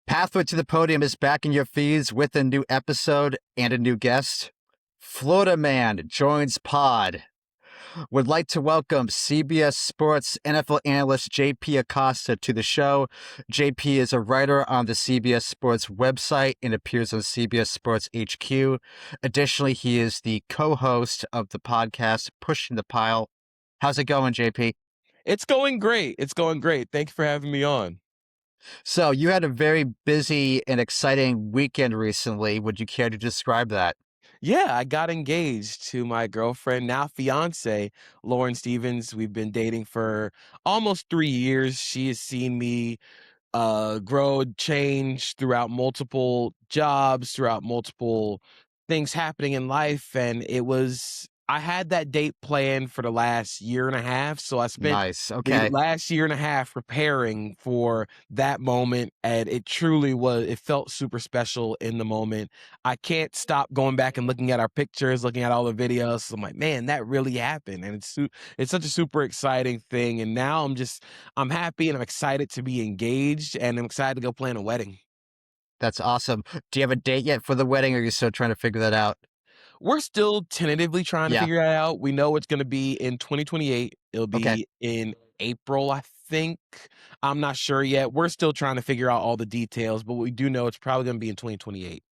Pathway to the Podium is back in your feeds with a new episode and a new guest. Florida Man joins pod. Would like to welcome CBS Sports NFL analyst JP Acosta to the show. JP is a writer on the CBS Sports website and appears on CBS Sports HQ. Additionally, he is the co-host of the podcast Pushing the Pile. How's it going, JP? It's going great. It's going great. Thank you for having me on. So you had a very busy and exciting weekend recently. Would you care to describe that? Yeah, I got engaged to my girlfriend, now fiance, Lauren Stevens. We've been dating for almost 3 years. She has seen me grow, change throughout multiple jobs, throughout multiple things happening in life. And I had that date planned for the last year and a half. So I spent Nice. the Okay. last year and a half preparing for that moment. And it felt super special in the moment. I can't stop going back and looking at our pictures, looking at all the videos. So I'm like, man, that really happened. And it's such a super exciting thing. And now I'm happy and I'm excited to be engaged and I'm excited to go plan a wedding. That's awesome. Do you have a date yet for the wedding, or are you still trying to figure that out? We're still tentatively trying to Yeah. figure that out. We know it's going to be in 2028. It'll Okay. be in April, I think. I'm not sure yet. We're still trying to figure out all the details, but we do know it's probably going to be in 2028.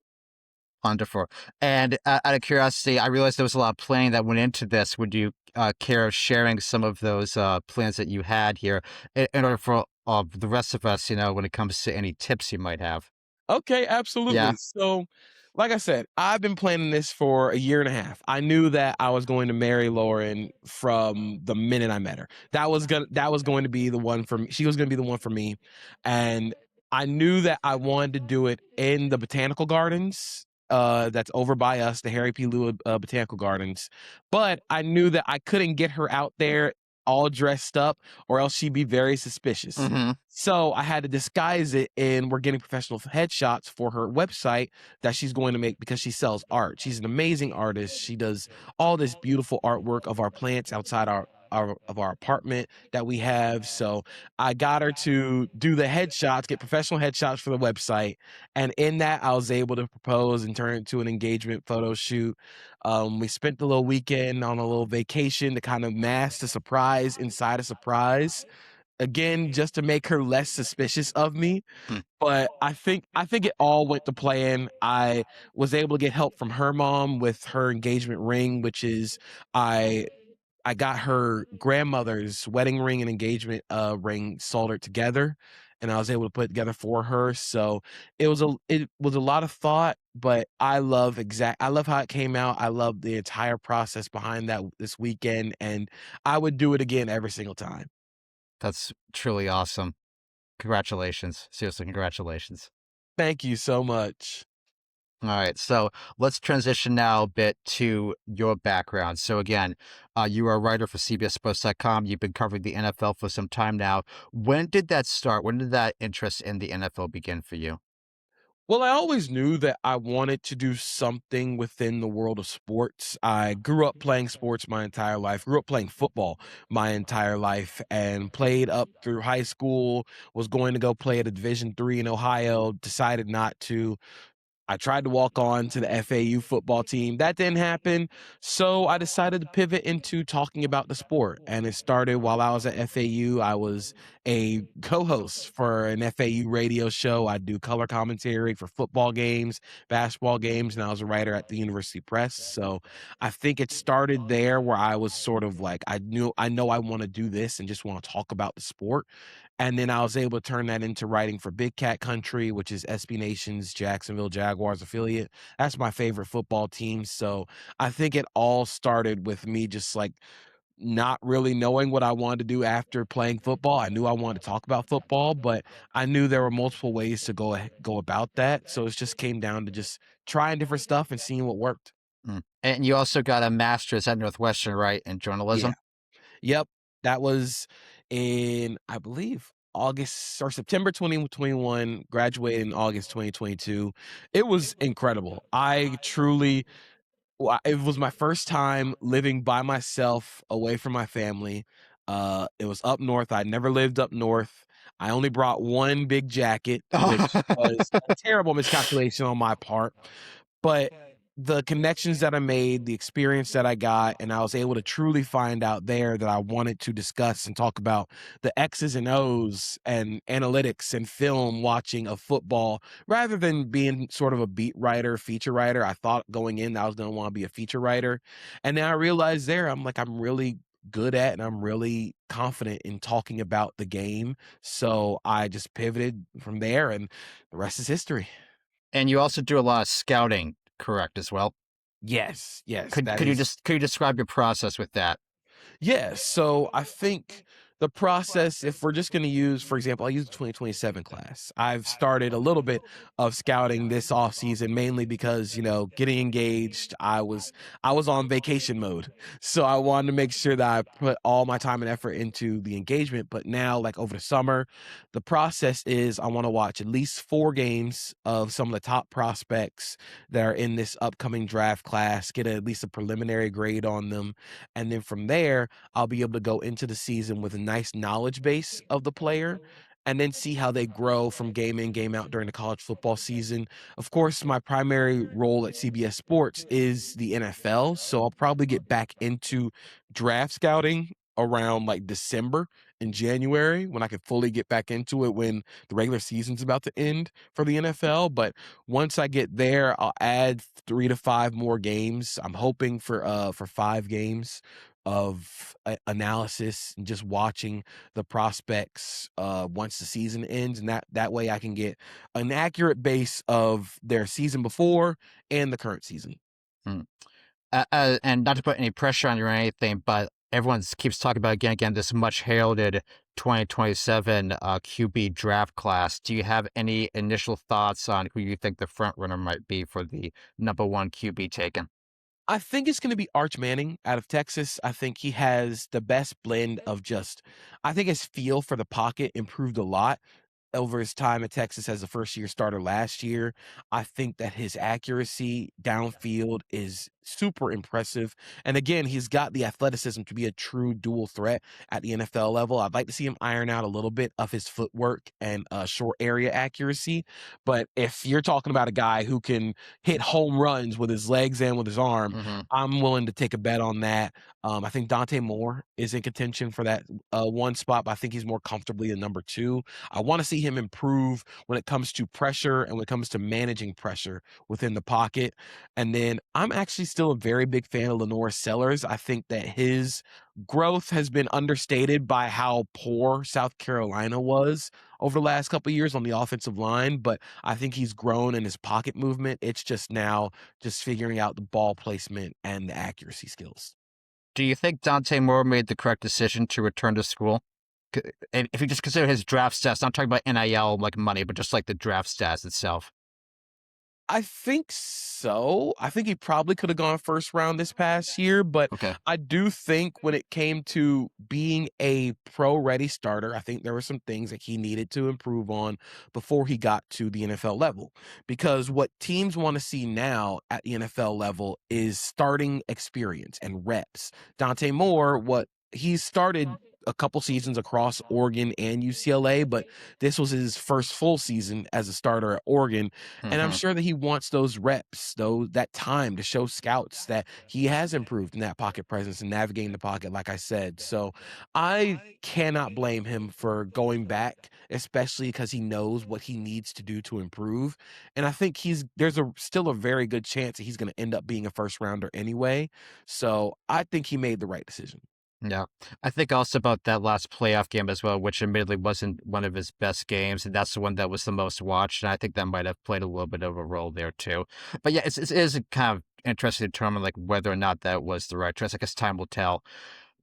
Wonderful. And out of curiosity, I realized there was a lot of planning that went into this. Would you care of sharing some of those plans that you had here in order for the rest of us, when it comes to any tips you might have? Okay, Yeah. absolutely. So, like I said, I've been planning this for a year and a half. I knew that I was going to marry Lauren from the minute I met her. That was going to be the one for me. She was going to be the one for me. And I knew that I wanted to do it in the botanical gardens. That's over by us, the Harry P. Lewis Botanical Gardens. But I knew that I couldn't get her out there all dressed up, or else she'd be very suspicious. Mm-hmm. So I had to disguise it, and we're getting professional headshots for her website that she's going to make because she sells art. She's an amazing artist. She does all this beautiful artwork of our plants outside our apartment that we have. So I got her to do the headshots, get professional headshots for the website. And in that, I was able to propose and turn it into an engagement photo shoot. We spent the little weekend on a little vacation to kind of mask the surprise inside a surprise, again, just to make her less suspicious of me. But I think it all went to plan. I was able to get help from her mom with her engagement ring, which is I I got her grandmother's wedding ring and engagement ring soldered together, and I was able to put it together for her. So it was a lot of thought, but I love how it came out. I love the entire process behind that this weekend, and I would do it again every single time. That's truly awesome. Congratulations. Seriously, congratulations. Thank you so much. All right, so let's transition now a bit to your background. So again, you are a writer for CBSSports.com. You've been covering the NFL for some time now. When did that start? When did that interest in the NFL begin for you? Well, I always knew that I wanted to do something within the world of sports. I grew up playing sports my entire life, grew up playing football my entire life, and played up through high school, was going to go play at a Division III in Ohio, decided not to. I tried to walk on to the FAU football team. That didn't happen. So I decided to pivot into talking about the sport. And it started while I was at FAU. I was a co host for an FAU radio show. I do color commentary for football games, basketball games, and I was a writer at the University Press. So I think it started there where I was sort of like, I know I want to do this and just want to talk about the sport. And then I was able to turn that into writing for Big Cat Country, which is SB Nation's Jacksonville Jaguars affiliate. That's my favorite football team. So I think it all started with me just like not really knowing what I wanted to do after playing football. I knew I wanted to talk about football, but I knew there were multiple ways to go about that. So it just came down to just trying different stuff and seeing what worked. And you also got a master's at Northwestern, right, in Yeah. journalism? Yep. That was in, I believe, August or September 2021, graduated in August 2022. It was incredible. It was my first time living by myself away from my family. It was up north. I'd never lived up north. I only brought one big jacket, which was a terrible miscalculation on my part. But the connections that I made, the experience that I got, and I was able to truly find out there that I wanted to discuss and talk about the X's and O's and analytics and film watching of football rather than being sort of a beat writer, feature writer. I thought going in that I was going to want to be a feature writer. And then I realized there, I'm really good at and I'm really confident in talking about the game. So I just pivoted from there and the rest is history. And you also do a lot of scouting, correct, as well? Yes, that Could you is. just could you describe your process with that? Yeah, so I think the process, if we're just going to use, for example, I use the 2027 class. I've started a little bit of scouting this offseason, mainly because, getting engaged, I was on vacation mode. So I wanted to make sure that I put all my time and effort into the engagement. But now, like over the summer, the process is I want to watch at least 4 games of some of the top prospects that are in this upcoming draft class, get at least a preliminary grade on them. And then from there, I'll be able to go into the season with a nice knowledge base of the player and then see how they grow from game in, game out during the college football season. Of course, my primary role at CBS Sports is the NFL, so I'll probably get back into draft scouting around like December and January when I can fully get back into it when the regular season's about to end for the NFL. But once I get there, I'll add 3 to 5 more games. I'm hoping for 5 games of analysis and just watching the prospects once the season ends, and that way I can get an accurate base of their season before and the current season. Hmm. And not to put any pressure on you or anything, but everyone keeps talking about again this much heralded 2027 QB draft class. Do you have any initial thoughts on who you think the front runner might be for the number 1 QB taken? I think it's going to be Arch Manning out of Texas. I think he has the best blend of I think his feel for the pocket improved a lot over his time at Texas as a first-year starter last year. I think that his accuracy downfield is super impressive. And again, he's got the athleticism to be a true dual threat at the NFL level. I'd like to see him iron out a little bit of his footwork and short area accuracy. But if you're talking about a guy who can hit home runs with his legs and with his arm, I'm willing to take a bet on that. I think Dante Moore is in contention for that one spot, but I think he's more comfortably the number 2. I want to see him improve when it comes to pressure and when it comes to managing pressure within the pocket. And then I'm actually still a very big fan of Lenore Sellers. I think that his growth has been understated by how poor South Carolina was over the last couple of years on the offensive line, but I think he's grown in his pocket movement. It's just now just figuring out the ball placement and the accuracy skills. Do you think Dante Moore made the correct decision to return to school? And if you just consider his draft stats, not talking about NIL like money, but just like the draft stats itself. I think so. I think he probably could have gone first round this past year, but Okay. I do think when it came to being a pro-ready starter, I think there were some things that he needed to improve on before he got to the NFL level. Because what teams want to see now at the NFL level is starting experience and reps. Dante Moore, what he started a couple seasons across Oregon and UCLA, but this was his first full season as a starter at Oregon. And I'm sure that he wants those reps, that time to show scouts that he has improved in that pocket presence and navigating the pocket, like I said. So I cannot blame him for going back, especially because he knows what he needs to do to improve. And I think there's still a very good chance that he's going to end up being a first rounder anyway. So I think he made the right decision. Yeah. I think also about that last playoff game as well, which admittedly wasn't one of his best games, and that's the one that was the most watched, and I think that might have played a little bit of a role there too. But yeah, it is kind of interesting to determine like whether or not that was the right choice. I guess time will tell.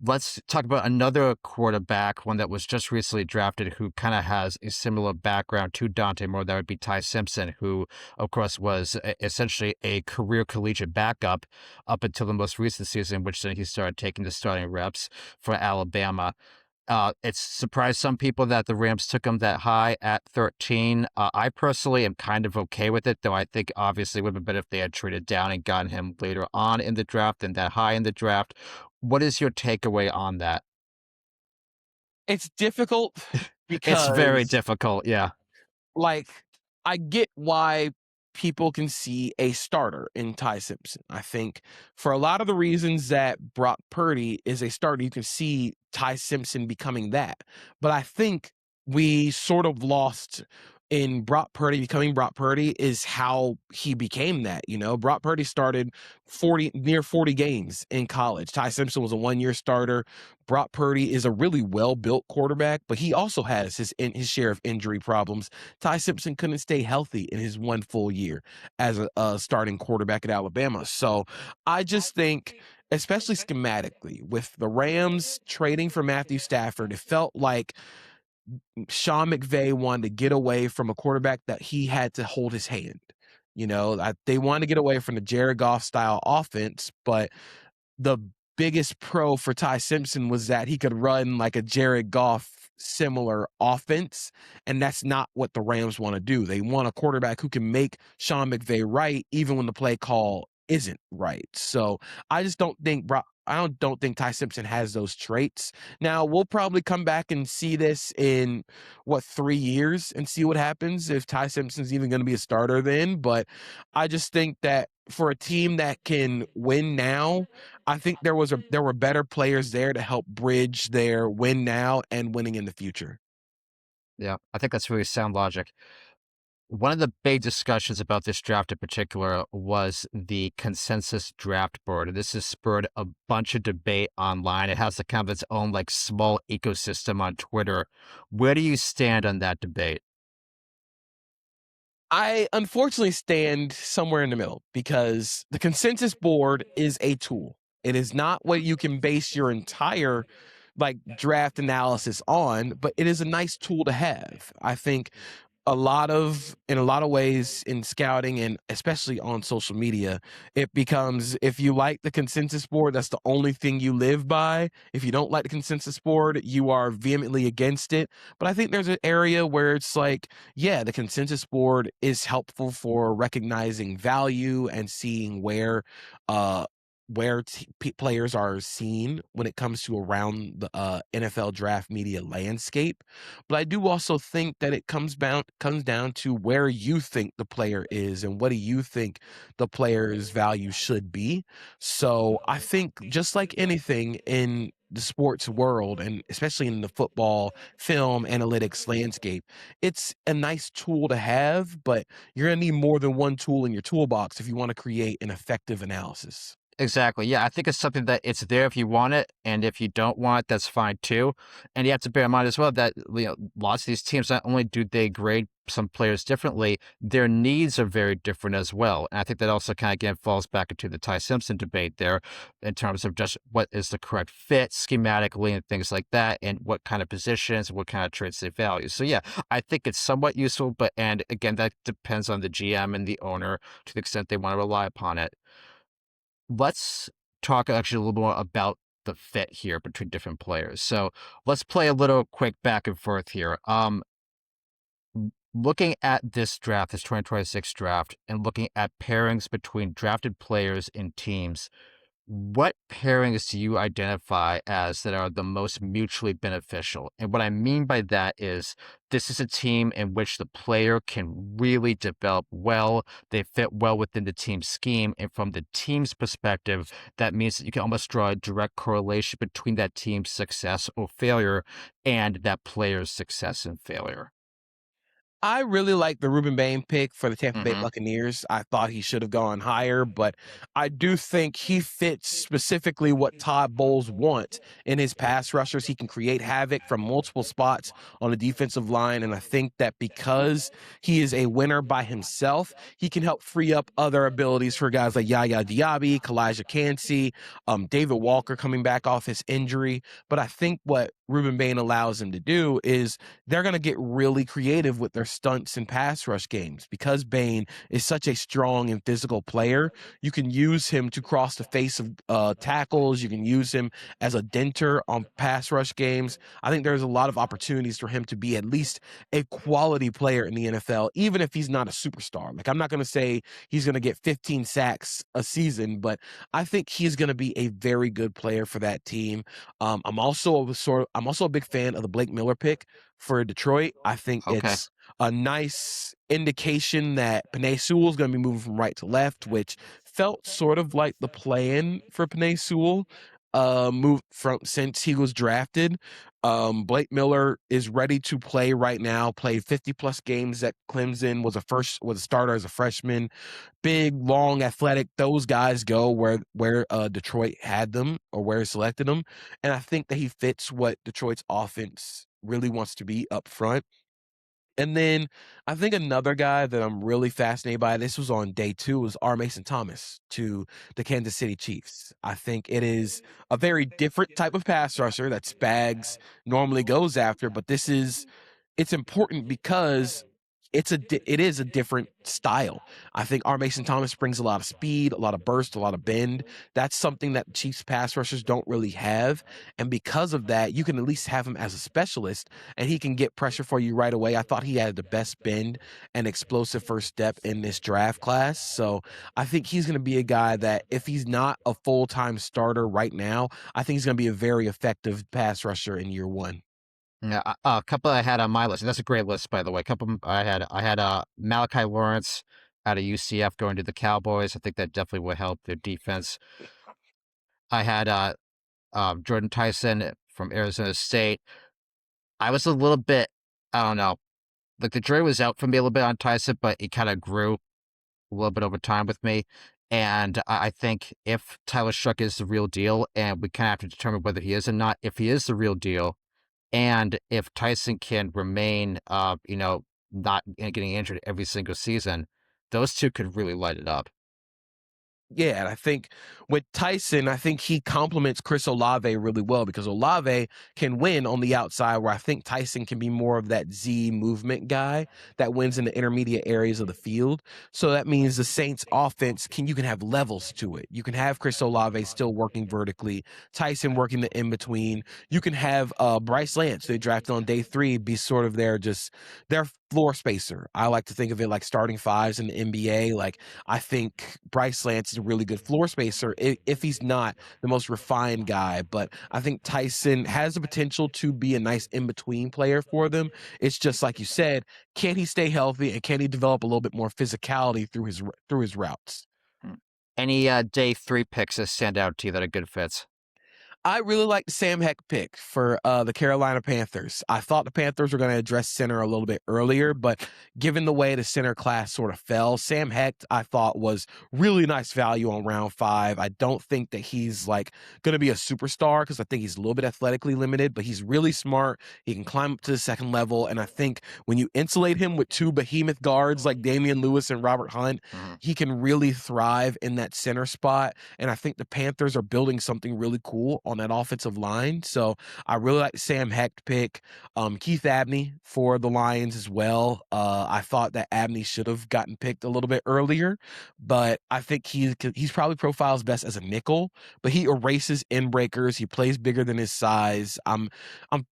Let's talk about another quarterback, one that was just recently drafted, who kind of has a similar background to Dante Moore. That would be Ty Simpson, who, of course, was essentially a career collegiate backup up until the most recent season, which then he started taking the starting reps for Alabama. It's surprised some people that the Rams took him that high at 13. I personally am kind of okay with it, though I think obviously it would have been better if they had traded down and gotten him later on in the draft than that high in the draft. What is your takeaway on that? It's difficult It's very because, difficult. Yeah. like, I get why people can see a starter in Ty Simpson. I think for a lot of the reasons that Brock Purdy is a starter, you can see Ty Simpson becoming that. But I think we sort of lost in Brock Purdy becoming Brock Purdy is how he became that. Brock Purdy started near 40 games in college. Ty Simpson was a 1-year starter. Brock Purdy is a really well-built quarterback, but he also has his share of injury problems. Ty Simpson couldn't stay healthy in his 1 full year as a starting quarterback at Alabama. So I just think, especially schematically, with the Rams trading for Matthew Stafford, it felt like Sean McVay wanted to get away from a quarterback that he had to hold his hand. They wanted to get away from the Jared Goff style offense, but the biggest pro for Ty Simpson was that he could run like a Jared Goff similar offense, and that's not what the Rams want to do. They want a quarterback who can make Sean McVay right even when the play call isn't right. So I just don't think Ty Simpson has those traits. Now, we'll probably come back and see this in 3 years and see what happens if Ty Simpson's even going to be a starter then, but I just think that for a team that can win now, I think there were better players there to help bridge their win now and winning in the future. Yeah. I think that's really sound logic. One of the big discussions about this draft in particular was the consensus draft board. And this has spurred a bunch of debate online. It has a kind of its own like small ecosystem on Twitter. Where do you stand on that debate? I unfortunately stand somewhere in the middle because the consensus board is a tool. It is not what you can base your entire draft analysis on, but it is a nice tool to have. I think in a lot of ways in scouting and especially on social media, it becomes, if you like the consensus board, that's the only thing you live by. If you don't like the consensus board, you are vehemently against it. But I think there's an area where it's like, yeah, the consensus board is helpful for recognizing value and seeing where players are seen when it comes to around the NFL draft media landscape. But I do also think that it comes down to where you think the player is and what do you think the player's value should be. So I think just like anything in the sports world, and especially in the football film analytics landscape, it's a nice tool to have, but you're going to need more than one tool in your toolbox if you want to create an effective analysis. Exactly. Yeah, I think it's something that it's there if you want it, and if you don't want it, that's fine too. And you have to bear in mind as well that lots of these teams, not only do they grade some players differently, their needs are very different as well. And I think that also kind of again falls back into the Ty Simpson debate there in terms of just what is the correct fit schematically and things like that, and what kind of positions, what kind of traits they value. So yeah, I think it's somewhat useful, but and again, that depends on the GM and the owner to the extent they want to rely upon it. Let's talk actually a little more about the fit here between different players. So let's play a little quick back and forth here. Looking at this draft, this 2026 draft, and looking at pairings between drafted players and teams, what pairings do you identify as that are the most mutually beneficial? And what I mean by that is this is a team in which the player can really develop well. They fit well within the team scheme. And from the team's perspective, that means that you can almost draw a direct correlation between that team's success or failure and that player's success and failure. I really like the Ruben Bain pick for the Tampa Bay Mm-hmm. Buccaneers. I thought he should have gone higher, but I do think he fits specifically what Todd Bowles wants in his pass rushers. He can create havoc from multiple spots on the defensive line, and I think that because he is a winner by himself, he can help free up other abilities for guys like Yaya Diaby, Kalijah Kancey, David Walker coming back off his injury. But I think what Ruben Bain allows him to do is they're going to get really creative with their stunts and pass rush games. Because Bain is such a strong and physical player, you can use him to cross the face of tackles. You can use him as a denter on pass rush games. I think there's a lot of opportunities for him to be at least a quality player in the NFL, even if he's not a superstar. Like, I'm not going to say he's going to get 15 sacks a season, but I think he's going to be a very good player for that team. I'm also a big fan of the Blake Miller pick for Detroit. I think Okay. it's a nice indication that Penei Sewell is going to be moving from right to left, which felt sort of like the plan for Penei Sewell move from since he was drafted. Blake Miller is ready to play right now. Played 50 plus games at Clemson. Was a starter as a freshman. Big, long, athletic. Those guys go where Detroit had them or where he selected them, and I think that he fits what Detroit's offense really wants to be up front. And then I think another guy that I'm really fascinated by, this was on day 2, was R. Mason Thomas to the Kansas City Chiefs. I think it is a very different type of pass rusher that Spags normally goes after, but it's important because it is a different style. I think R. Mason Thomas brings a lot of speed, a lot of burst, a lot of bend. That's something that Chiefs pass rushers don't really have. And because of that, you can at least have him as a specialist and he can get pressure for you right away. I thought he had the best bend and explosive first step in this draft class. So I think he's going to be a guy that if he's not a full-time starter right now, I think he's going to be a very effective pass rusher in year 1. Yeah, a couple I had on my list, and that's a great list, by the way. A couple I had Malachi Lawrence out of UCF going to the Cowboys. I think that definitely would help their defense. I had Jordan Tyson from Arizona State. I was a little bit, I don't know, like the jury was out for me a little bit on Tyson, but it kind of grew a little bit over time with me. And I think if Tyler Shuck is the real deal, and we kind of have to determine whether he is or not, if he is the real deal, and if Tyson can remain, not getting injured every single season, those two could really light it up. Yeah, and I think with Tyson, I think he complements Chris Olave really well because Olave can win on the outside, where I think Tyson can be more of that Z movement guy that wins in the intermediate areas of the field. So that means the Saints offense you can have levels to it. You can have Chris Olave still working vertically, Tyson working the in between. You can have Bryce Lance, they drafted on day 3, be sort of their floor spacer. I like to think of it like starting fives in the NBA. Like I think Bryce Lance is a really good floor spacer if he's not the most refined guy. But I think Tyson has the potential to be a nice in-between player for them. It's just like you said, can he stay healthy and can he develop a little bit more physicality through his routes? Any day 3 picks that stand out to you that are good fits? I really like the Sam Heck pick for the Carolina Panthers. I thought the Panthers were going to address center a little bit earlier, but given the way the center class sort of fell, Sam Heck I thought was really nice value on round 5. I don't think that he's like going to be a superstar because I think he's a little bit athletically limited, but he's really smart. He can climb up to the second level, and I think when you insulate him with 2 behemoth guards like Damian Lewis and Robert Hunt, he can really thrive in that center spot. And I think the Panthers are building something really cool on that offensive line. So I really like the Sam Hecht pick. Keith Abney for the Lions as well. I thought that Abney should have gotten picked a little bit earlier, but I think he's probably profiles best as a nickel, but he erases in breakers. He plays bigger than his size. I'm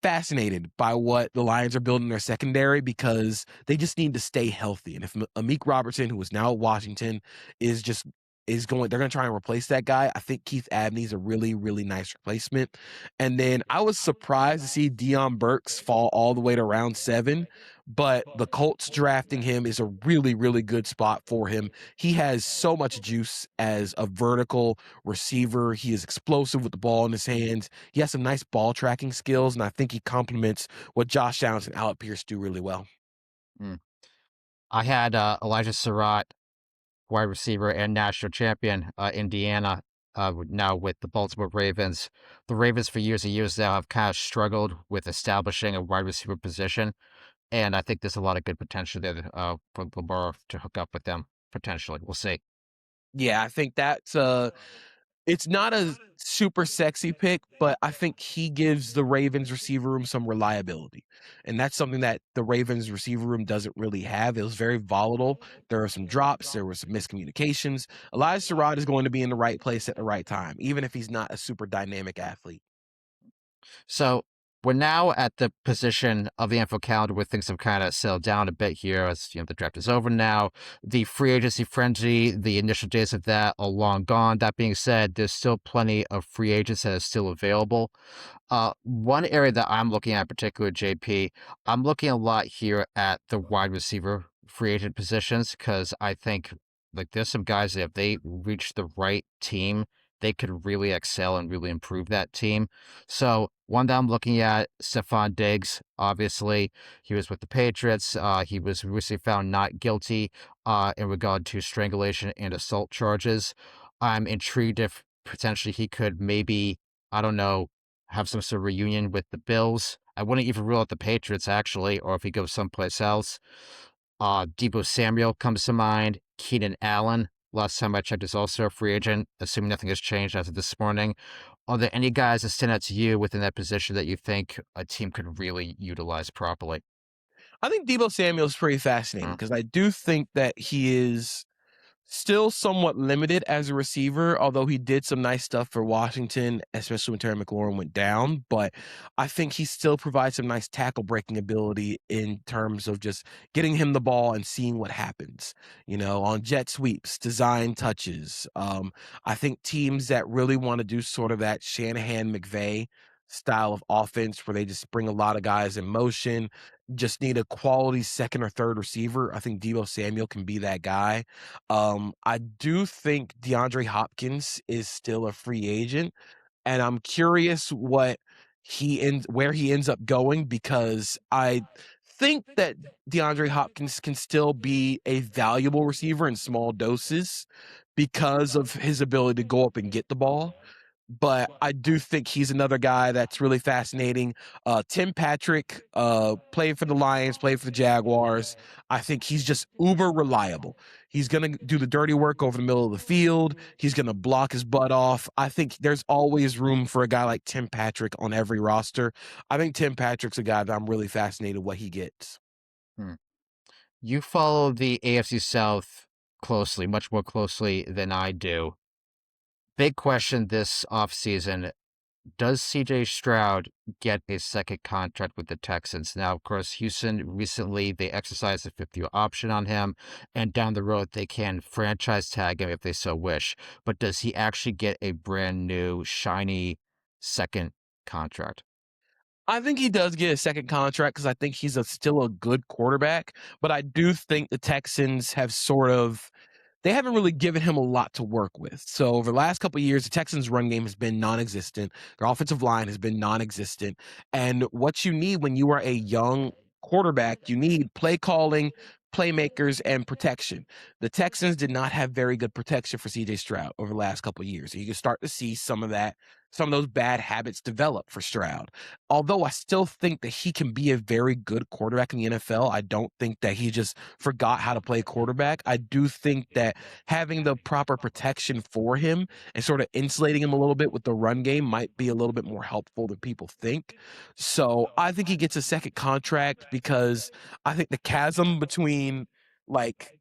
fascinated by what the Lions are building in their secondary because they just need to stay healthy. And if Amik Robertson, who is now at Washington, they're going to try and replace that guy. I think Keith Abney's a really, really nice replacement. And then I was surprised to see Deion Burks fall all the way to round 7, but the Colts drafting him is a really, really good spot for him. He has so much juice as a vertical receiver. He is explosive with the ball in his hands. He has some nice ball tracking skills, and I think he complements what Josh Downs and Alec Pierce do really well. I had Elijah Surratt, wide receiver and national champion, Indiana, now with the Baltimore Ravens. The Ravens for years and years now have kind of struggled with establishing a wide receiver position, and I think there's a lot of good potential there for Lamar to hook up with them, potentially. We'll see. Yeah, I think that's it's not a super sexy pick, but I think he gives the Ravens receiver room some reliability. And that's something that the Ravens receiver room doesn't really have. It was very volatile. There were some drops, there were some miscommunications. Elijah Surratt is going to be in the right place at the right time, even if he's not a super dynamic athlete. So we're now at the position of the NFL calendar where things have kind of settled down a bit here. As the draft is over now, the free agency frenzy, the initial days of that are long gone. That being said, there's still plenty of free agents that are still available. One area that I'm looking at, in particular, JP, I'm looking a lot here at the wide receiver free agent positions because I think there's some guys that if they reach the right team, they could really excel and really improve that team. So one that I'm looking at, Stephon Diggs, obviously, he was with the Patriots. He was recently found not guilty in regard to strangulation and assault charges. I'm intrigued if potentially he could maybe, I don't know, have some sort of reunion with the Bills. I wouldn't even rule out the Patriots, actually, or if he goes someplace else. Deebo Samuel comes to mind. Keenan Allen, last time I checked, is also a free agent, assuming nothing has changed as of this morning. Are there any guys that stand out to you within that position that you think a team could really utilize properly? I think Deebo Samuel is pretty fascinating because I do think that he is still somewhat limited as a receiver, although he did some nice stuff for Washington, especially when Terry McLaurin went down. But I think he still provides some nice tackle breaking ability in terms of just getting him the ball and seeing what happens, on jet sweeps, design touches. I think teams that really want to do sort of that Shanahan McVay style of offense where they just bring a lot of guys in motion, just need a quality second or third receiver. I think Deebo Samuel can be that guy. I do think DeAndre Hopkins is still a free agent, and I'm curious where he ends up going because I think that DeAndre Hopkins can still be a valuable receiver in small doses because of his ability to go up and get the ball. But I do think he's another guy that's really fascinating. Tim Patrick played for the Lions, played for the Jaguars. I think he's just uber reliable. He's going to do the dirty work over the middle of the field. He's going to block his butt off. I think there's always room for a guy like Tim Patrick on every roster. I think Tim Patrick's a guy that I'm really fascinated what he gets. Hmm. You follow the AFC South closely, much more closely than I do. Big question this offseason. Does CJ Stroud get a second contract with the Texans? Now, of course, Houston recently they exercised a fifth-year option on him, and down the road they can franchise tag him if they so wish. But does he actually get a brand new, shiny second contract? I think he does get a second contract because I think he's still a good quarterback. But I do think the Texans have they haven't really given him a lot to work with. So over the last couple of years, the Texans' run game has been non-existent. Their offensive line has been non-existent. And what you need when you are a young quarterback, you need play calling, playmakers, and protection. The Texans did not have very good protection for CJ Stroud over the last couple of years. You can start to see some of those bad habits develop for Stroud. Although I still think that he can be a very good quarterback in the NFL, I don't think that he just forgot how to play quarterback. I do think that having the proper protection for him and sort of insulating him a little bit with the run game might be a little bit more helpful than people think. So I think he gets a second contract because I think the chasm between like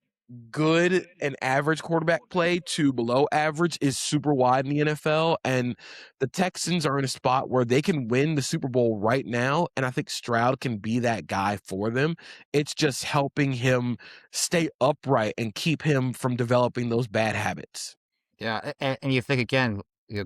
good and average quarterback play to below average is super wide in the NFL. And the Texans are in a spot where they can win the Super Bowl right now. And I think Stroud can be that guy for them. It's just helping him stay upright and keep him from developing those bad habits. Yeah, and you think again,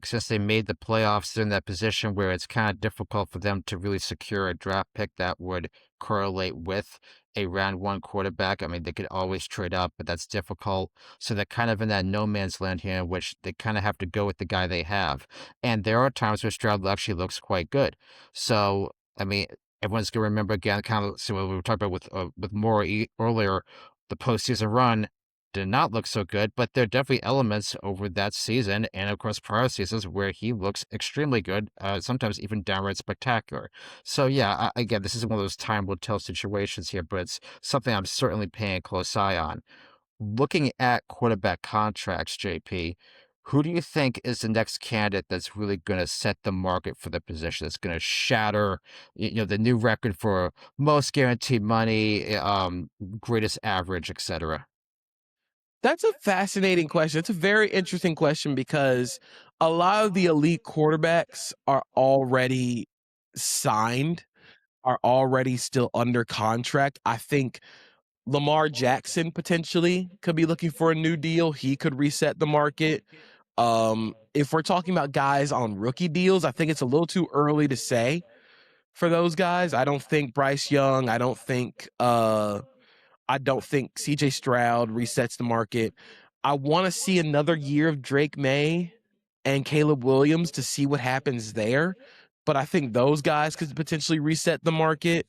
since they made the playoffs, they're in that position where it's kind of difficult for them to really secure a draft pick that would correlate with a round one quarterback. I mean, they could always trade up, but that's difficult. So they're kind of in that no man's land here, in which they kind of have to go with the guy they have. And there are times where Stroud actually looks quite good. So, I mean, everyone's going to remember again, kind of, so what we were talking about with Moore earlier, the postseason run did not look so good, but there are definitely elements over that season and, of course, prior seasons where he looks extremely good, sometimes even downright spectacular. So, yeah, again, this is one of those time will tell situations here, but it's something I'm certainly paying a close eye on. Looking at quarterback contracts, JP, who do you think is the next candidate that's really going to set the market for the position? That's going to shatter, the new record for most guaranteed money, greatest average, etc. That's a fascinating question. It's a very interesting question because a lot of the elite quarterbacks are already signed are already still under contract. I think Lamar Jackson potentially could be looking for a new deal. He could reset the market. If we're talking about guys on rookie deals, I think it's a little too early to say for those guys. I don't think Bryce Young, I don't think CJ Stroud resets the market. I want to see another year of Drake May and Caleb Williams to see what happens there. But I think those guys could potentially reset the market.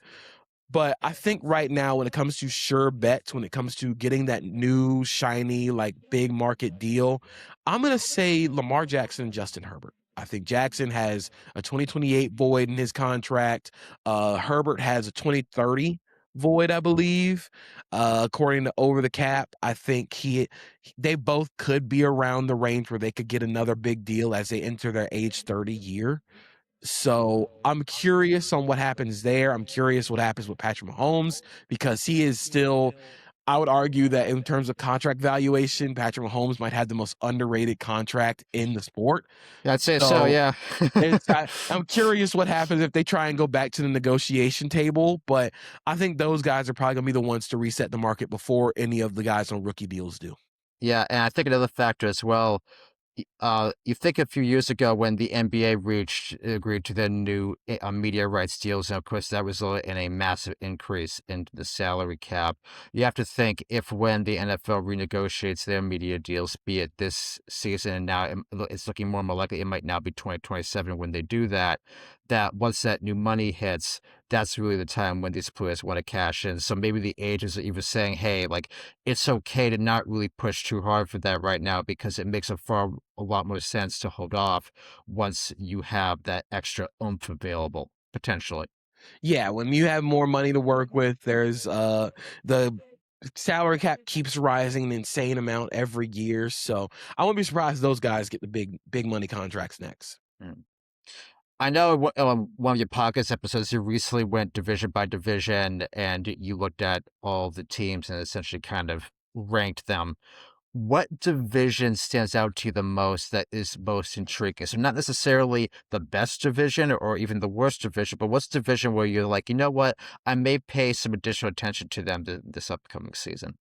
But I think right now, when it comes to sure bets, when it comes to getting that new, shiny, like big market deal, I'm going to say Lamar Jackson and Justin Herbert. I think Jackson has a 2028 void in his contract. Herbert has a 2030 void, I believe. According to Over the Cap, I think they both could be around the range where they could get another big deal as they enter their age 30 year. So I'm curious on what happens there. I'm curious what happens with Patrick Mahomes because he is still, I would argue that in terms of contract valuation, Patrick Mahomes might have the most underrated contract in the sport. Yeah, I'd say so, So yeah. I'm curious what happens if they try and go back to the negotiation table, but I think those guys are probably going to be the ones to reset the market before any of the guys on rookie deals do. Yeah, and I think another factor as well, you think a few years ago when the NBA agreed to the new media rights deals, and of course that resulted in a massive increase in the salary cap. You have to think if when the NFL renegotiates their media deals, be it this season, and now it's looking more and more likely it might now be 2027 when they do that, that once that new money hits, that's really the time when these players want to cash in. So maybe the agents are even saying, hey, like, it's okay to not really push too hard for that right now because it makes a lot more sense to hold off once you have that extra oomph available, potentially. Yeah, when you have more money to work with, there's the salary cap keeps rising an insane amount every year. So I wouldn't be surprised if those guys get the big money contracts next. Mm. I know one of your podcast episodes, you recently went division by division and you looked at all the teams and essentially kind of ranked them. What division stands out to you the most that is most intriguing? So not necessarily the best division or even the worst division, but what's the division where you're like, you know what, I may pay some additional attention to them this upcoming season?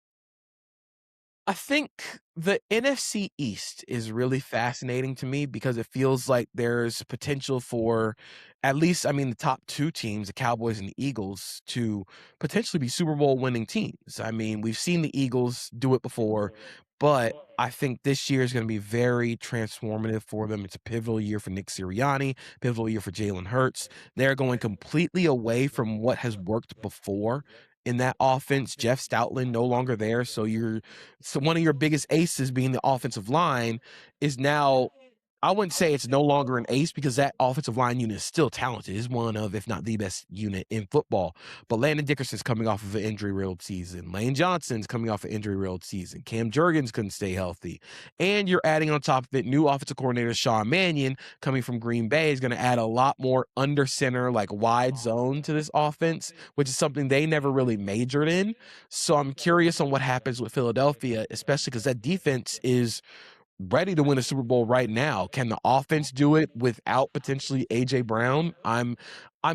I think the NFC East is really fascinating to me because it feels like there's potential for at least, I mean, the top two teams, the Cowboys and the Eagles, to potentially be Super Bowl winning teams. I mean, we've seen the Eagles do it before, but I think this year is going to be very transformative for them. It's a pivotal year for Nick Sirianni, pivotal year for Jalen Hurts. They're going completely away from what has worked before in that offense. Jeff Stoutland no longer there, so one of your biggest aces being the offensive line is now, I wouldn't say it's no longer an ace because that offensive line unit is still talented. It's one of, if not the best unit in football. But Landon Dickerson's coming off of an injury-riddled season. Lane Johnson's coming off an injury-riddled season. Cam Jurgens couldn't stay healthy. And you're adding on top of it, new offensive coordinator Sean Mannion coming from Green Bay is going to add a lot more under center, like wide zone to this offense, which is something they never really majored in. So I'm curious on what happens with Philadelphia, especially because that defense is ready to win a Super Bowl right now. Can the offense do it without potentially AJ Brown? I'm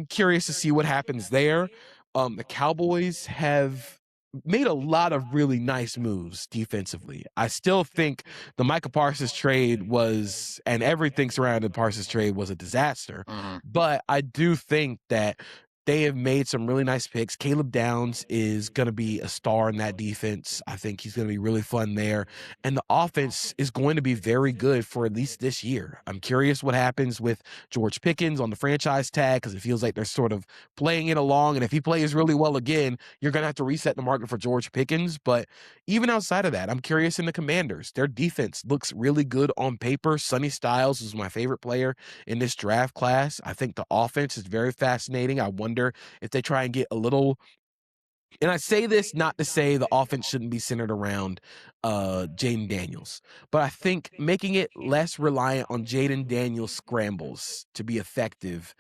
curious to see what happens there. The Cowboys have made a lot of really nice moves defensively. I still think the Micah Parsons trade was, and everything surrounding the Parsons trade was a disaster. Mhm. But I do think that they have made some really nice picks. Caleb Downs is going to be a star in that defense. I think he's going to be really fun there. And the offense is going to be very good for at least this year. I'm curious what happens with George Pickens on the franchise tag because it feels like they're sort of playing it along. And if he plays really well again, you're going to have to reset the market for George Pickens. But even outside of that, I'm curious in the Commanders. Their defense looks really good on paper. Sonny Styles is my favorite player in this draft class. I think the offense is very fascinating. I wonder if they try and get a little, and I say this not to say the offense shouldn't be centered around Jaden Daniels, but I think making it less reliant on Jaden Daniels scrambles to be effective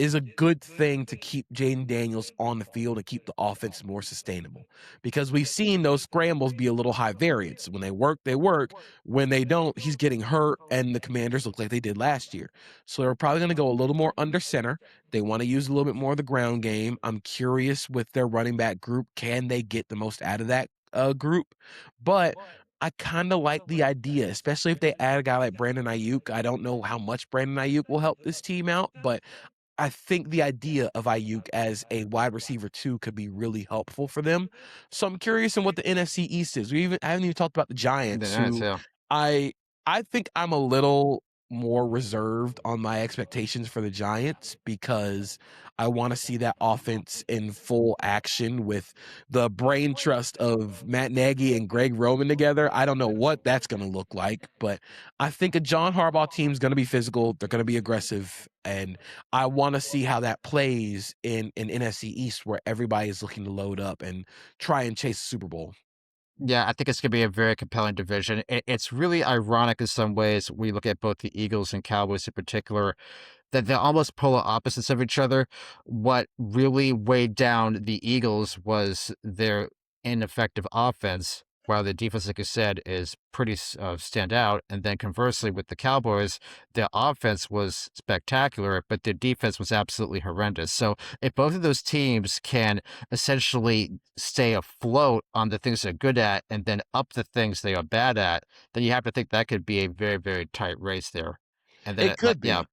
is a good thing to keep Jaden Daniels on the field and keep the offense more sustainable, because we've seen those scrambles be a little high variance. When they work, they work. When they don't, he's getting hurt, and the Commanders look like they did last year. So they're probably going to go a little more under center. They want to use a little bit more of the ground game. I'm curious with their running back group, can they get the most out of that group? But I kind of like the idea, especially if they add a guy like Brandon Ayuk. I don't know how much Brandon Ayuk will help this team out, but I think the idea of Ayuk as a wide receiver too could be really helpful for them. So I'm curious in what the NFC East is. I haven't even talked about the Giants, who Yeah. I I think I'm a little more reserved on my expectations for the Giants, because I want to see that offense in full action with the brain trust of Matt Nagy and Greg Roman together. I don't know what that's going to look like, but I think a John Harbaugh team is going to be physical. They're going to be aggressive, and I want to see how that plays in NFC East, where everybody is looking to load up and try and chase the Super Bowl. Yeah, I think it's going to be a very compelling division. It's really ironic in some ways. We look at both the Eagles and Cowboys in particular, that they're almost polar opposites of each other. What really weighed down the Eagles was their ineffective offense, while the defense, like you said, is pretty stand out. And then conversely, with the Cowboys, their offense was spectacular, but their defense was absolutely horrendous. So if both of those teams can essentially stay afloat on the things they're good at and then up the things they are bad at, then you have to think that could be a very, very tight race there. And then, It could yeah, be.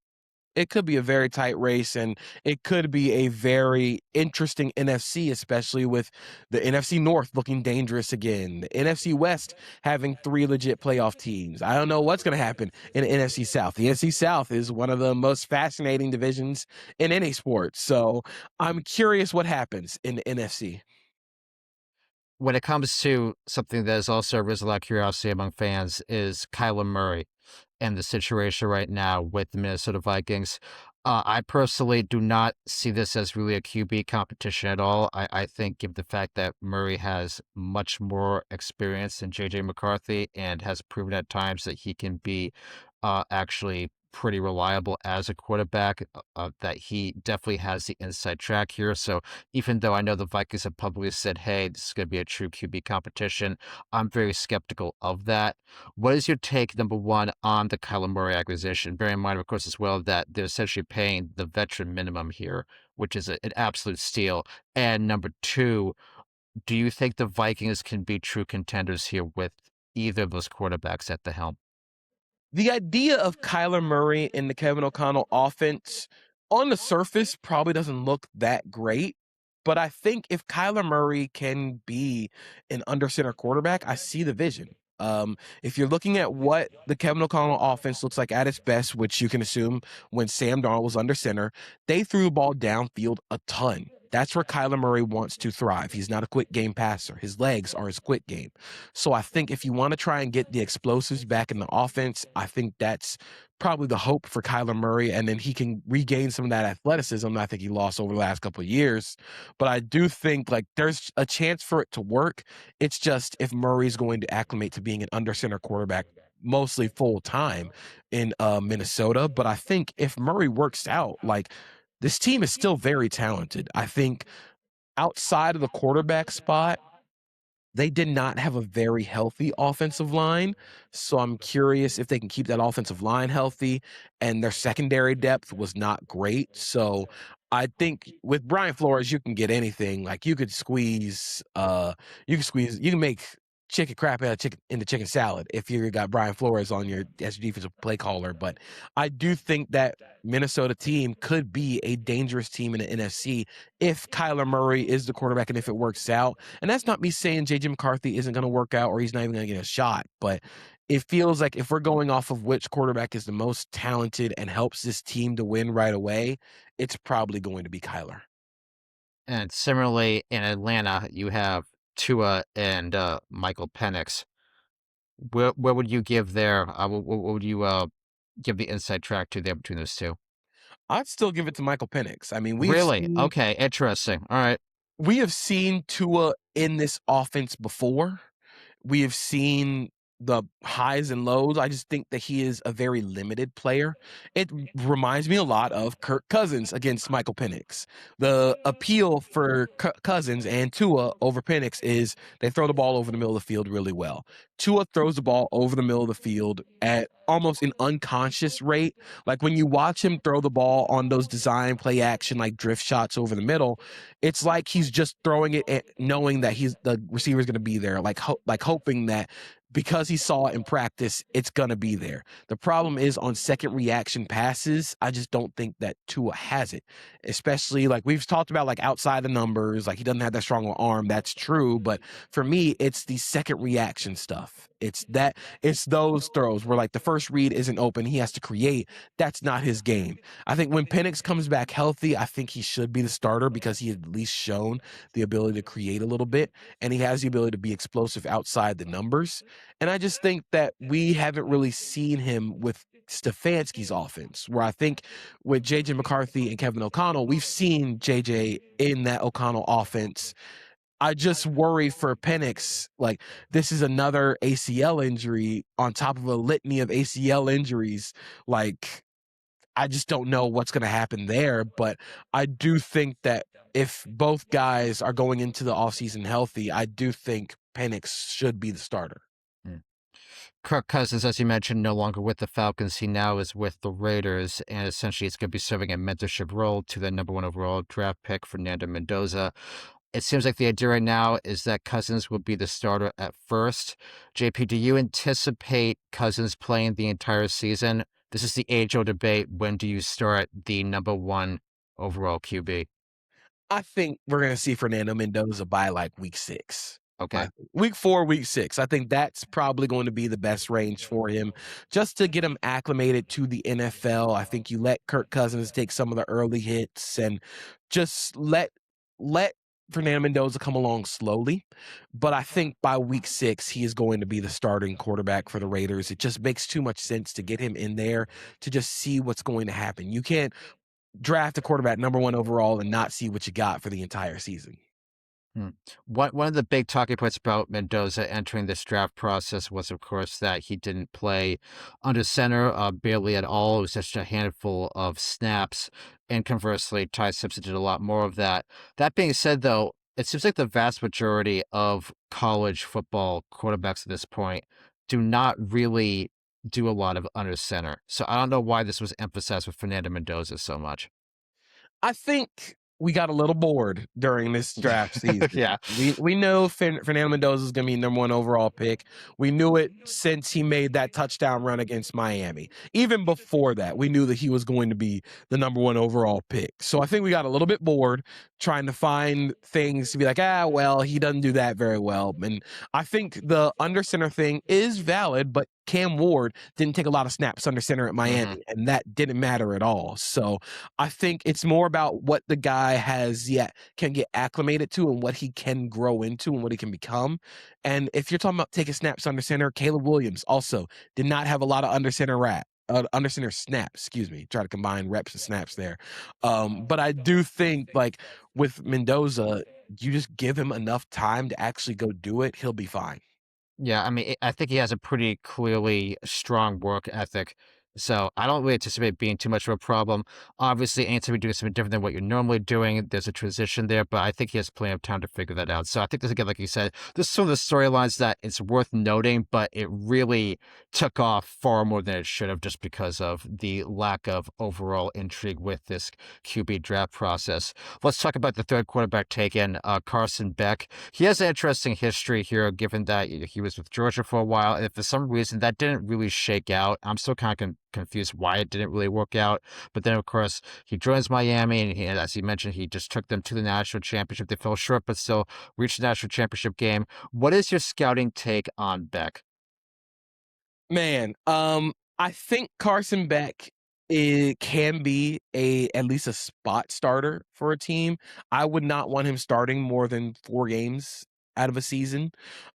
It could be a very tight race, and it could be a very interesting NFC, especially with the NFC North looking dangerous again. The NFC West having 3 legit playoff teams. I don't know what's going to happen in the NFC South. The NFC South is one of the most fascinating divisions in any sport. So I'm curious what happens in the NFC. when it comes to something that has also raised a lot of curiosity among fans is Kyler Murray and the situation right now with the Minnesota Vikings. I personally do not see this as really a QB competition at all. I think, given the fact that Murray has much more experience than JJ McCarthy and has proven at times that he can be actually pretty reliable as a quarterback, that he definitely has the inside track here. So even though I know the Vikings have publicly said, hey, this is going to be a true QB competition, I'm very skeptical of that. What is your take, number one, on the Kyler Murray acquisition? Bear in mind, of course, as well, that they're essentially paying the veteran minimum here, which is an absolute steal. And number two, do you think the Vikings can be true contenders here with either of those quarterbacks at the helm? The idea of Kyler Murray in the Kevin O'Connell offense on the surface probably doesn't look that great. But I think if Kyler Murray can be an under center quarterback, I see the vision. If you're looking at what the Kevin O'Connell offense looks like at its best, which you can assume when Sam Darnold was under center, they threw the ball downfield a ton. That's where Kyler Murray wants to thrive. He's not a quick game passer. His legs are his quick game. So I think if you want to try and get the explosives back in the offense, I think that's probably the hope for Kyler Murray. And then he can regain some of that athleticism that I think he lost over the last couple of years. But I do think like there's a chance for it to work. It's just if Murray's going to acclimate to being an under center quarterback mostly full time in Minnesota. But I think if Murray works out, like this team is still very talented. I think outside of the quarterback spot, they did not have a very healthy offensive line, so I'm curious if they can keep that offensive line healthy, and their secondary depth was not great, so I think with Brian Flores, you can get anything, like, you can make chicken crap out of chicken into chicken salad if you got Brian Flores on your as your defensive play caller, but I do think that Minnesota team could be a dangerous team in the NFC if Kyler Murray is the quarterback and if it works out. And that's not me saying JJ McCarthy isn't going to work out or he's not even going to get a shot, but it feels like if we're going off of which quarterback is the most talented and helps this team to win right away, it's probably going to be Kyler. And similarly, in Atlanta, you have Tua and Michael Penix. Where would you give there? What would you give the inside track to there between those two? I'd still give it to Michael Penix. I mean, Really? Okay, interesting. All right. we have seen Tua in this offense before. We have seen the highs and lows. I just think that he is a very limited player. It reminds me a lot of Kirk Cousins against Michael Penix. The appeal for Cousins and Tua over Penix is they throw the ball over the middle of the field really well. Tua throws the ball over the middle of the field at almost an unconscious rate. Like when you watch him throw the ball on those design play action, like drift shots over the middle, it's like he's just throwing it knowing that the receiver's going to be there, like hoping that because he saw it in practice, it's going to be there. The problem is on second reaction passes, I just don't think that Tua has it, especially like we've talked about, like outside the numbers, like he doesn't have that strong of an arm. That's true. But for me, it's the second reaction stuff. It's those throws where like the first read isn't open. He has to create. That's not his game. I think when Penix comes back healthy, I think he should be the starter because he at least shown the ability to create a little bit and he has the ability to be explosive outside the numbers. And I just think that we haven't really seen him with Stefanski's offense, where I think with JJ McCarthy and Kevin O'Connell, we've seen JJ in that O'Connell offense. I just worry for Penix, like this is another ACL injury on top of a litany of ACL injuries. Like I just don't know what's going to happen there, but I do think that if both guys are going into the offseason healthy, I do think Penix should be the starter. Kirk Cousins, as you mentioned, no longer with the Falcons. He now is with the Raiders, and essentially it's going to be serving a mentorship role to the number 1 overall draft pick, Fernando Mendoza. It seems like the idea right now is that Cousins will be the starter at first. JP, do you anticipate Cousins playing the entire season? This is the age-old debate. When do you start the number 1 overall QB? I think we're going to see Fernando Mendoza by like week 6. Okay. Week 4, week 6. I think that's probably going to be the best range for him just to get him acclimated to the NFL. I think you let Kirk Cousins take some of the early hits and just let Fernando Mendoza come along slowly. But I think by week 6, he is going to be the starting quarterback for the Raiders. It just makes too much sense to get him in there to just see what's going to happen. You can't draft a quarterback number 1 overall and not see what you got for the entire season. One of the big talking points about Mendoza entering this draft process was, of course, that he didn't play under center barely at all. It was just a handful of snaps. And conversely, Ty Simpson did a lot more of that. That being said, though, it seems like the vast majority of college football quarterbacks at this point do not really do a lot of under center. So I don't know why this was emphasized with Fernando Mendoza so much. I think we got a little bored during this draft season. Yeah. We know Fernando Mendoza is going to be number 1 overall pick. We knew it since he made that touchdown run against Miami. Even before that, we knew that he was going to be the number 1 overall pick. So I think we got a little bit bored trying to find things to be like, well, he doesn't do that very well. And I think the under center thing is valid, but Cam Ward didn't take a lot of snaps under center at Miami, and that didn't matter at all. So I think it's more about what the guy can get acclimated to and what he can grow into and what he can become. And if you're talking about taking snaps under center, Caleb Williams also did not have a lot of under center snaps, try to combine reps and snaps there. But I do think like with Mendoza, you just give him enough time to actually go do it, he'll be fine. Yeah, I mean, I think he has a pretty clearly strong work ethic. So I don't really anticipate being too much of a problem. Obviously, anytime you're doing something different than what you're normally doing, there's a transition there, but I think he has plenty of time to figure that out. So I think this, again, like you said, this is some of the storylines that it's worth noting, but it really took off far more than it should have just because of the lack of overall intrigue with this QB draft process. Let's talk about the third quarterback taken, Carson Beck. He has an interesting history here, given that he was with Georgia for a while, and if for some reason that didn't really shake out, I'm still kind of confused why it didn't really work out. But then, of course, he joins Miami, and as he mentioned, he just took them to the national championship. They fell short, but still reached the national championship game. What is your scouting take on Beck? Man, I think Carson Beck can be at least a spot starter for a team. I would not want him starting more than 4 games out of a season.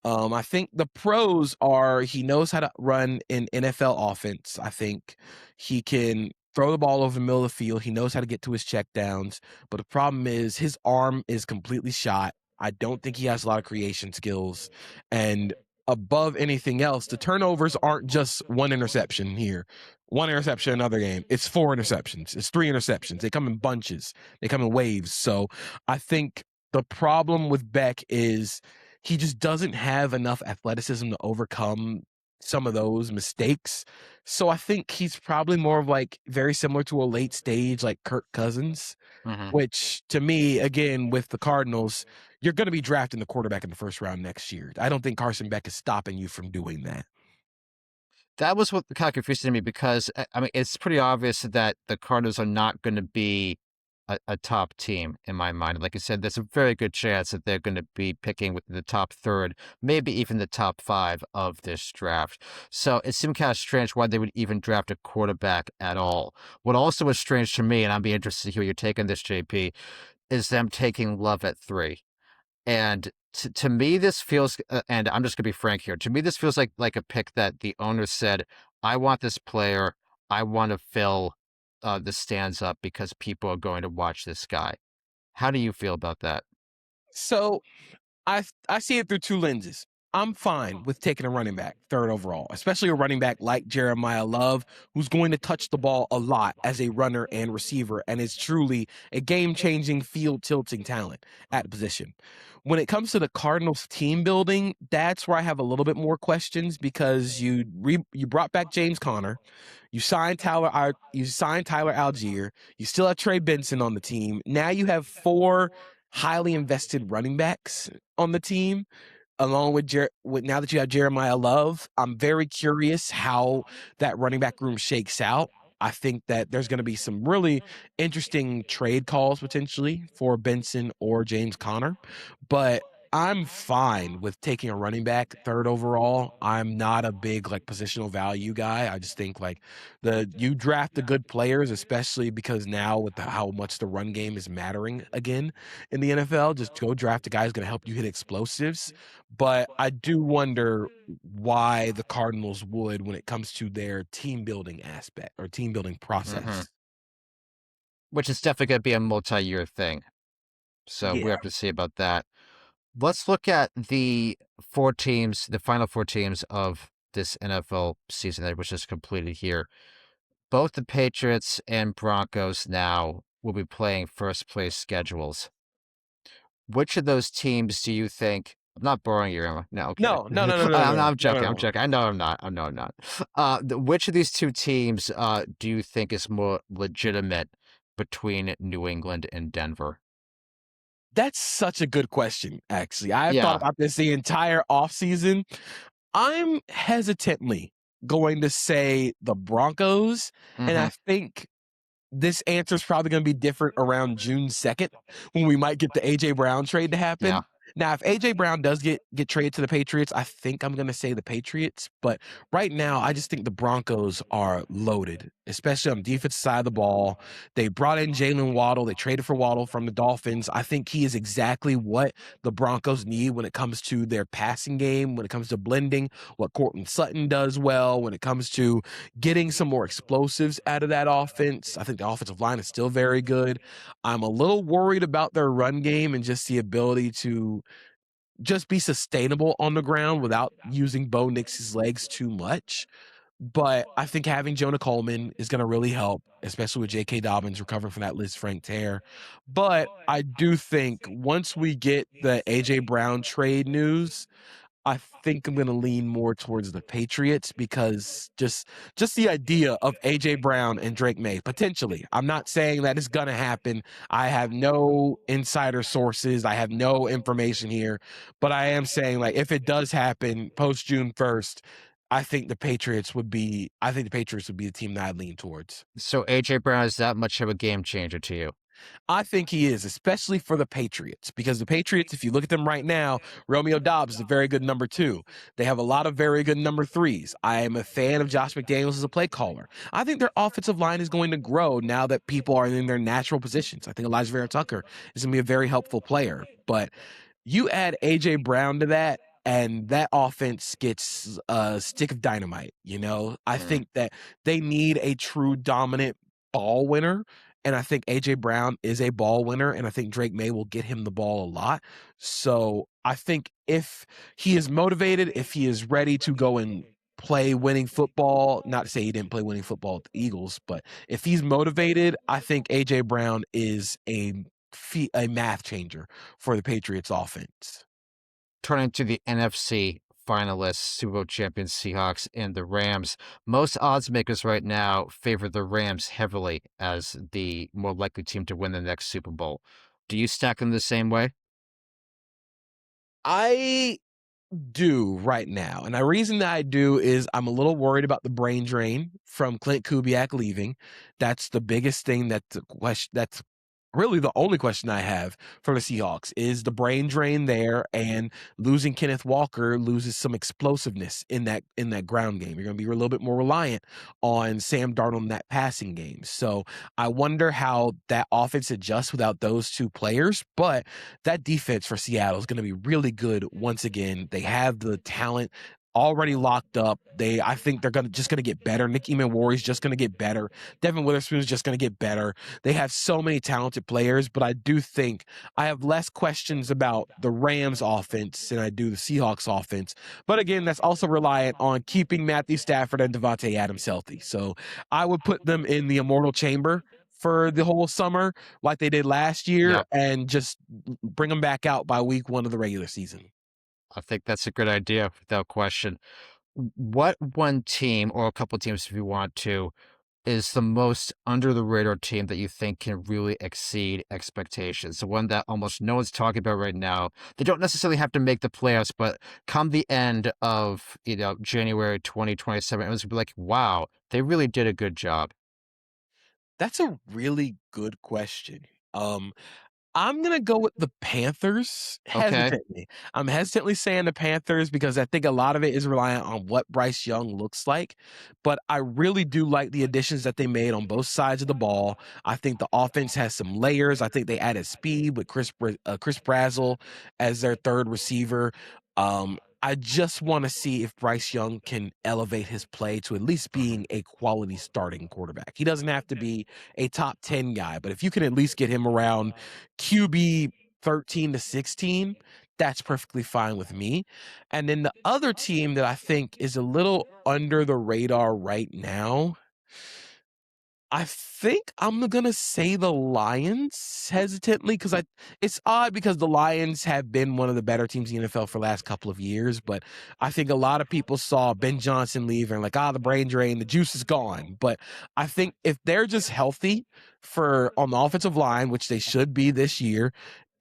I think the pros are he knows how to run an NFL offense. I think he can throw the ball over the middle of the field. He knows how to get to his checkdowns. But the problem is his arm is completely shot. I don't think he has a lot of creation skills. And above anything else, the turnovers aren't just one interception here, one interception another game. It's 4 interceptions. It's 3 interceptions. They come in bunches. They come in waves. So I think the problem with Beck is he just doesn't have enough athleticism to overcome some of those mistakes. So I think he's probably more of like very similar to a late stage like Kirk Cousins, which to me, again, with the Cardinals, you're going to be drafting the quarterback in the first round next year. I don't think Carson Beck is stopping you from doing that. That was what kind of confused me because I mean it's pretty obvious that the Cardinals are not going to be a top team in my mind. Like I said, there's a very good chance that they're going to be picking within the top third, maybe even the top 5 of this draft. So it seemed kind of strange why they would even draft a quarterback at all. What also was strange to me, and I'd be interested to hear your take on this, JP, is them taking Love at 3. And to me, this feels, and I'm just gonna be frank here. To me, this feels like a pick that the owner said, "I want this player. I want to fill the stands up because people are going to watch this guy." How do you feel about that? So I see it through 2 lenses. I'm fine with taking a running back 3rd overall, especially a running back like Jeremiah Love, who's going to touch the ball a lot as a runner and receiver and is truly a game-changing, field-tilting talent at the position. When it comes to the Cardinals team building, that's where I have a little bit more questions because you brought back James Conner, you signed Tyler Algier, you still have Trey Benson on the team. Now you have 4 highly invested running backs on the team along with now that you have Jeremiah Love. I'm very curious how that running back room shakes out. I think that there's going to be some really interesting trade calls potentially for Benson or James Conner, but I'm fine with taking a running back 3rd overall. I'm not a big like positional value guy. I just think like you draft the good players, especially because now with how much the run game is mattering again in the NFL, just go draft a guy who's going to help you hit explosives. But I do wonder why the Cardinals would when it comes to their team building aspect or team building process. Which is definitely going to be a multi-year thing. So we Yeah. have to see about that. Let's look at the 4 teams, the final 4 teams of this NFL season that was just completed here. Both the Patriots and Broncos now will be playing first place schedules. Which of those teams do you think? I'm not borrowing your Emma. No, I'm kidding. I'm joking. I'm joking. I know I'm not. I know I'm not. Which of these 2 teams do you think is more legitimate between New England and Denver? That's such a good question, actually. I've thought Yeah. about this the entire offseason. I'm hesitantly going to say the Broncos, and I think this answer is probably going to be different around June 2nd when we might get the A.J. Brown trade to happen. Yeah. Now, if A.J. Brown does get traded to the Patriots, I think I'm going to say the Patriots. But right now, I just think the Broncos are loaded, especially on the defensive side of the ball. They brought in Jalen Waddle. They traded for Waddle from the Dolphins. I think he is exactly what the Broncos need when it comes to their passing game, when it comes to blending what Courtland Sutton does well, when it comes to getting some more explosives out of that offense. I think the offensive line is still very good. I'm a little worried about their run game and just the ability to just be sustainable on the ground without using Bo Nix's legs too much. But I think having Jonah Coleman is going to really help, especially with J.K. Dobbins recovering from that Liz Frank tear. But I do think once we get the A.J. Brown trade news, I think I'm going to lean more towards the Patriots because just the idea of A.J. Brown and Drake May, potentially. I'm not saying that it's going to happen. I have no insider sources. I have no information here. But I am saying, like, if it does happen post June 1st, I think the Patriots would be the team that I'd lean towards. So A.J. Brown is that much of a game changer to you? I think he is, especially for the Patriots, because the Patriots, if you look at them right now, Romeo Dobbs is a very good number 2. They have a lot of very good number 3s. I am a fan of Josh McDaniels as a play caller. I think their offensive line is going to grow now that people are in their natural positions. I think Elijah Vera Tucker is going to be a very helpful player. But you add A.J. Brown to that, and that offense gets a stick of dynamite. I think that they need a true dominant ball winner. And I think A.J. Brown is a ball winner, and I think Drake May will get him the ball a lot. So I think if he is motivated, if he is ready to go and play winning football, not to say he didn't play winning football with the Eagles, but if he's motivated, I think A.J. Brown is a math changer for the Patriots offense. Turning to the NFC finalists, Super Bowl champions Seahawks and the Rams. Most odds makers right now favor the Rams heavily as the more likely team to win the next Super Bowl. Do you stack them the same way? I do right now. And the reason that I do is I'm a little worried about the brain drain from Clint Kubiak leaving. That's the biggest thing that's really the only question I have for the Seahawks is the brain drain there, and losing Kenneth Walker loses some explosiveness in that ground game. You're going to be a little bit more reliant on Sam Darnold in that passing game. So I wonder how that offense adjusts without those two players, but that defense for Seattle is going to be really good once again. They have the talent already locked up. I think they're just going to get better. Nick Emmanwori's just going to get better. Devin Witherspoon's just going to get better. They have so many talented players, but I do think I have less questions about the Rams offense than I do the Seahawks offense. But again, that's also reliant on keeping Matthew Stafford and Devontae Adams healthy. So I would put them in the immortal chamber for the whole summer like they did last year, and just bring them back out by week 1 of the regular season. I think that's a good idea, without question. What one team, or a couple teams if you want to, is the most under the radar team that you think can really exceed expectations? The one that almost no one's talking about right now. They don't necessarily have to make the playoffs, but come the end of January 2027, it was be like, wow, they really did a good job. That's a really good question. I'm gonna go with the Panthers Okay. hesitantly. I'm hesitantly saying the Panthers because I think a lot of it is reliant on what Bryce Young looks like, but I really do like the additions that they made on both sides of the ball. I think the offense has some layers. I think they added speed with Chris Brazzell as their third receiver. I just want to see if Bryce Young can elevate his play to at least being a quality starting quarterback. He doesn't have to be a top 10 guy, but if you can at least get him around QB 13 to 16, that's perfectly fine with me. And then the other team that I think is a little under the radar right now, I think I'm gonna say the Lions hesitantly because it's odd because the Lions have been one of the better teams in the NFL for the last couple of years, but I think a lot of people saw Ben Johnson leave and like, the brain drain, the juice is gone. But I think if they're just healthy on the offensive line, which they should be this year,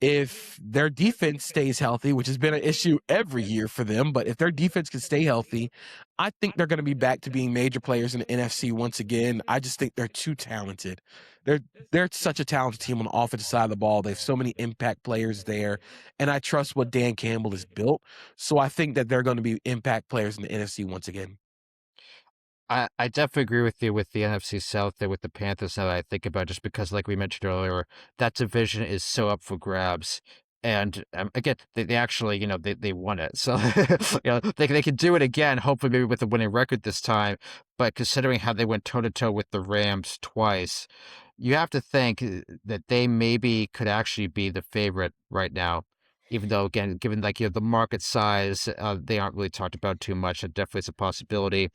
if their defense stays healthy, which has been an issue every year for them, but if their defense can stay healthy, I think they're going to be back to being major players in the NFC once again. I just think they're too talented. They're such a talented team on the offensive side of the ball. They have so many impact players there, and I trust what Dan Campbell has built. So I think that they're going to be impact players in the NFC once again. I definitely agree with you with the NFC South there with the Panthers now that I think about it, just because, like we mentioned earlier, that division is so up for grabs. And again, they actually, they won it. So, they can do it again, hopefully maybe with a winning record this time. But considering how they went toe-to-toe with the Rams twice, you have to think that they maybe could actually be the favorite right now. Even though, again, given the market size, they aren't really talked about too much. It definitely is a possibility.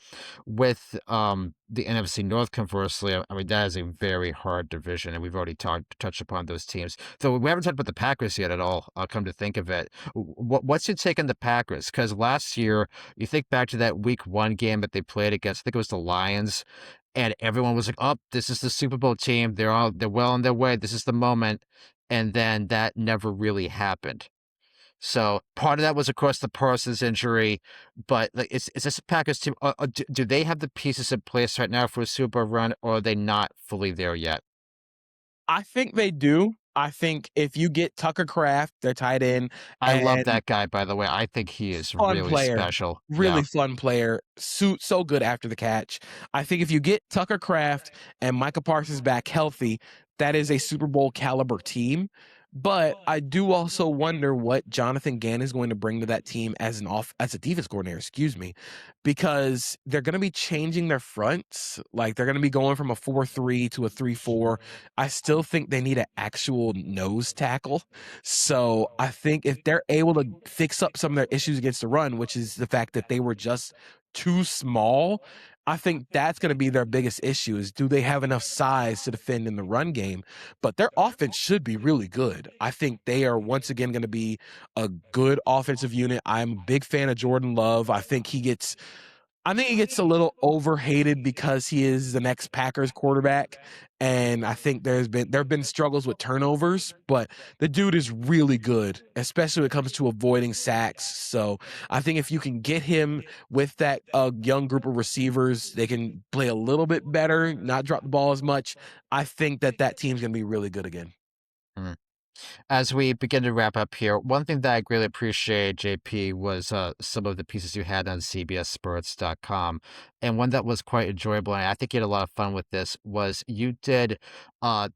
With the NFC North, conversely, I mean, that is a very hard division, and we've already touched upon those teams. Though we haven't talked about the Packers yet at all. I'll come to think of it. What's your take on the Packers? Because last year, you think back to that Week 1 game that they played against, I think it was the Lions, and everyone was like, "Oh, this is the Super Bowl team. They're well on their way. This is the moment." And then that never really happened. So part of that was, of course, the Parsons injury, but like, is this a Packers team? Do they have the pieces in place right now for a Super Bowl run, or are they not fully there yet? I think they do. I think if you get Tucker Kraft, their tight end, I love and that guy, by the way. I think he is fun really player, special. really Yeah. fun player, so good after the catch. I think if you get Tucker Kraft and Micah Parsons back healthy, that is a Super Bowl caliber team. But I do also wonder what Jonathan Gann is going to bring to that team as as a defense coordinator, excuse me, because they're going to be changing their fronts. Like they're going to be going from a 4-3 to a 3-4. I still think they need an actual nose tackle. So I think if they're able to fix up some of their issues against the run, which is the fact that they were just too small, I think that's going to be their biggest issue is do they have enough size to defend in the run game? But their offense should be really good. I think they are once again going to be a good offensive unit. I'm a big fan of Jordan Love. I think he gets a little overhated because he is the next Packers quarterback, and I think there have been struggles with turnovers, but the dude is really good, especially when it comes to avoiding sacks. So I think if you can get him with that young group of receivers, they can play a little bit better, not drop the ball as much. I think that team's going to be really good again. Mm. As we begin to wrap up here, one thing that I really appreciate, JP, was some of the pieces you had on CBSSports.com. And one that was quite enjoyable, and I think you had a lot of fun with this, was you did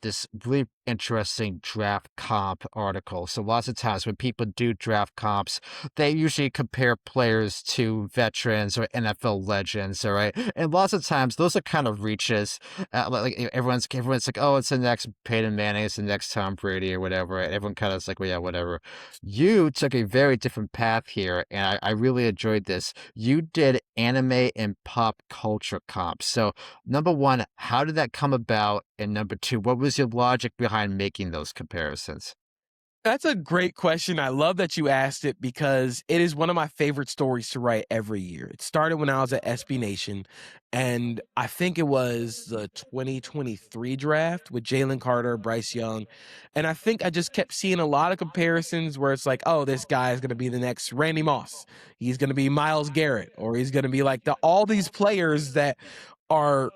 this really interesting draft comp article. So lots of times when people do draft comps, they usually compare players to veterans or NFL legends, all right? And lots of times those are kind of reaches. Everyone's like, oh, it's the next Peyton Manning, it's the next Tom Brady or whatever. Right? Everyone kind of is like, well, yeah, whatever. You took a very different path here, and I really enjoyed this. You did anime and pop culture comps. So, number one, how did that come about? And number two, what was your logic behind making those comparisons? That's a great question. I love that you asked it because it is one of my favorite stories to write every year. It started when I was at SB Nation, and I think it was the 2023 draft with Jalen Carter, Bryce Young. And I think I just kept seeing a lot of comparisons where it's like, oh, this guy is going to be the next Randy Moss. He's going to be Myles Garrett, or he's going to be like all these players that are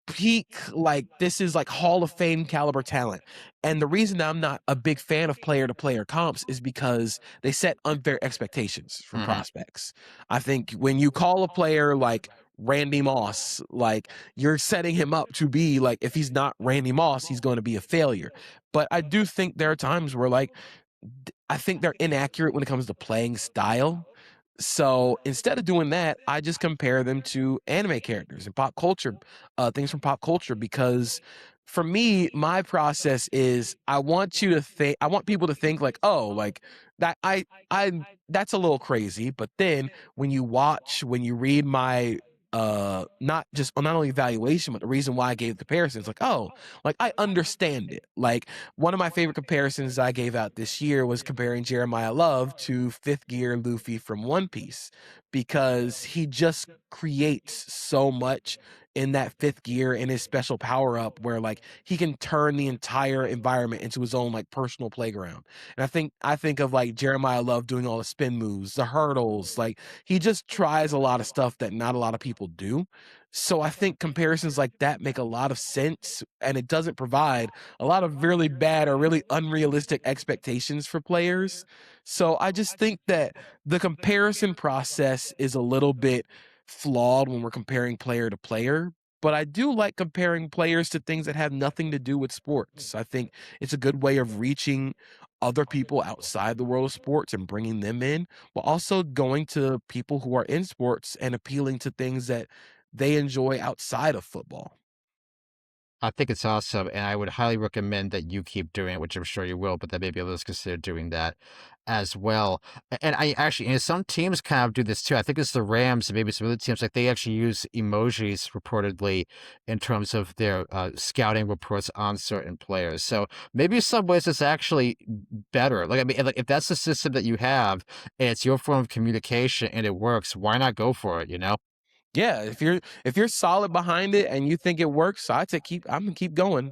peak, like this is like Hall of Fame caliber talent. And the reason I'm not a big fan of player to player comps is because they set unfair expectations for Hmm. prospects. I think when you call a player like Randy Moss, like you're setting him up to be like, if he's not Randy Moss, he's going to be a failure. But I do think there are times where like I think they're inaccurate when it comes to playing style. So instead of doing that, I just compare them to anime characters and pop culture, things from pop culture. Because for me, my process is I want people to think like, oh, like that, that's a little crazy. But then when you read my, not only evaluation, but the reason why I gave the comparison, it's like, oh, like I understand it. Like one of my favorite comparisons I gave out this year was comparing Jeremiah Love to fifth gear Luffy from One Piece because he just creates so much in that fifth gear in his special power up where like he can turn the entire environment into his own like personal playground. And I think of like Jeremiah Love doing all the spin moves, the hurdles, like he just tries a lot of stuff that not a lot of people do. So I think comparisons like that make a lot of sense and it doesn't provide a lot of really bad or really unrealistic expectations for players. So I just think that the comparison process is a little bit flawed when we're comparing player to player. But I do like comparing players to things that have nothing to do with sports. I think it's a good way of reaching other people outside the world of sports and bringing them in, while also going to people who are in sports and appealing to things that they enjoy outside of football. I think it's awesome, and I would highly recommend that you keep doing it, which I'm sure you will, but that maybe others consider doing that as well. And I actually, some teams kind of do this too. I think it's the Rams and maybe some other teams, like they actually use emojis reportedly in terms of their scouting reports on certain players. So maybe in some ways it's actually better. Like, I mean, like if that's the system that you have and it's your form of communication and it works, why not go for it, you know? Yeah, if you're solid behind it and you think it works, I'd say I'm gonna keep going.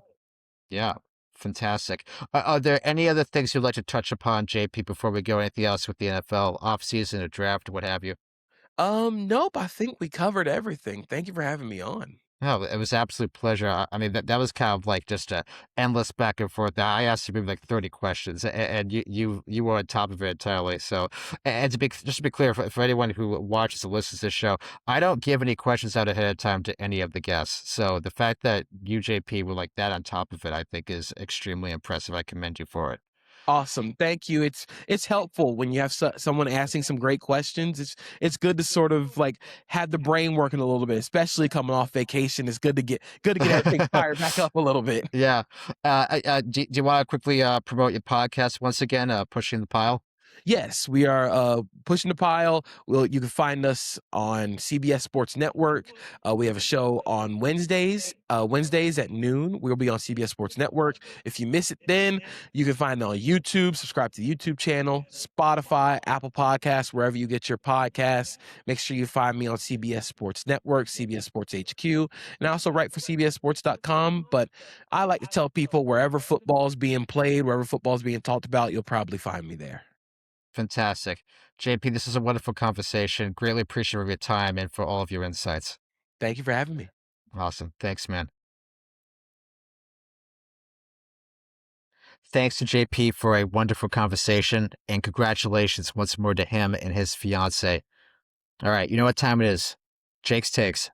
Yeah, fantastic. Are there any other things you'd like to touch upon, JP, before we go? Anything else with the NFL offseason or draft, what have you? Nope, I think we covered everything. Thank you for having me on. No, it was an absolute pleasure. I mean, that was kind of like just a endless back and forth. I asked you maybe like 30 questions, and you were on top of it entirely. So, and just to be clear, for anyone who watches or listens to this show, I don't give any questions out ahead of time to any of the guests. So the fact that you, JP, were like that on top of it, I think is extremely impressive. I commend you for it. Awesome. Thank you. It's helpful when you have someone asking some great questions. It's good to sort of like have the brain working a little bit, especially coming off vacation. It's good to get everything fired back up a little bit. Yeah. Do you want to quickly promote your podcast once again, Pushing the Pile? Yes, we are pushing the pile. You can find us on CBS Sports Network. We have a show on Wednesdays at noon. We'll be on CBS Sports Network. If you miss it then, you can find it on YouTube. Subscribe to the YouTube channel, Spotify, Apple Podcasts, wherever you get your podcasts. Make sure you find me on CBS Sports Network, CBS Sports HQ, and I also write for CBSSports.com. But I like to tell people wherever football is being played, wherever football is being talked about, you'll probably find me there. Fantastic. JP, this is a wonderful conversation. Greatly appreciate your time and for all of your insights. Thank you for having me. Awesome. Thanks, man. Thanks to JP for a wonderful conversation, and congratulations once more to him and his fiance. All right, you know what time it is. Jake's Takes.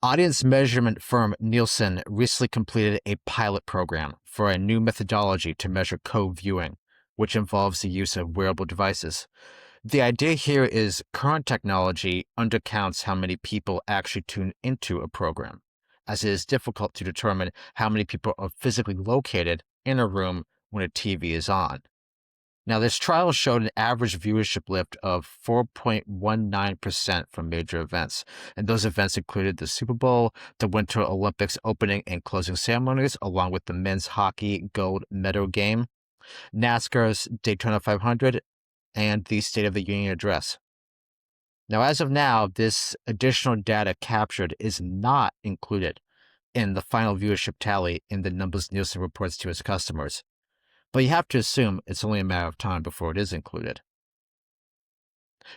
Audience measurement firm Nielsen recently completed a pilot program for a new methodology to measure co-viewing, which involves the use of wearable devices. The idea here is current technology undercounts how many people actually tune into a program, as it is difficult to determine how many people are physically located in a room when a TV is on. Now, this trial showed an average viewership lift of 4.19% from major events, and those events included the Super Bowl, the Winter Olympics opening and closing ceremonies, along with the men's hockey gold medal game, NASCAR's Daytona 500, and the State of the Union address. Now, as of now, this additional data captured is not included in the final viewership tally in the numbers Nielsen reports to its customers. But you have to assume it's only a matter of time before it is included.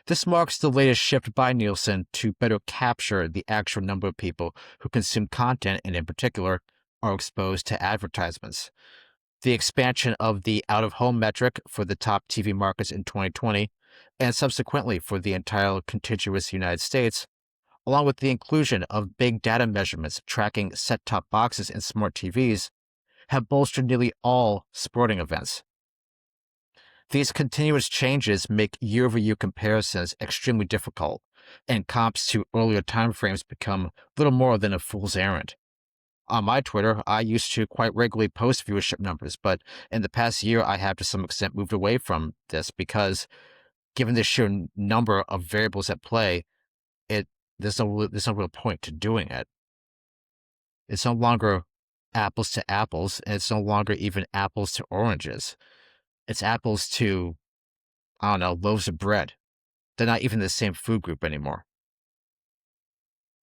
This marks the latest shift by Nielsen to better capture the actual number of people who consume content and, in particular, are exposed to advertisements. The expansion of the out-of-home metric for the top TV markets in 2020, and subsequently for the entire contiguous United States, along with the inclusion of big data measurements tracking set-top boxes and smart TVs, have bolstered nearly all sporting events. These continuous changes make year-over-year comparisons extremely difficult, and comps to earlier timeframes become little more than a fool's errand. On my Twitter, I used to quite regularly post viewership numbers, but in the past year, I have to some extent moved away from this because, given the sheer number of variables at play, there's no real point to doing it. It's no longer apples to apples, and it's no longer even apples to oranges. It's apples to, I don't know, loaves of bread. They're not even the same food group anymore.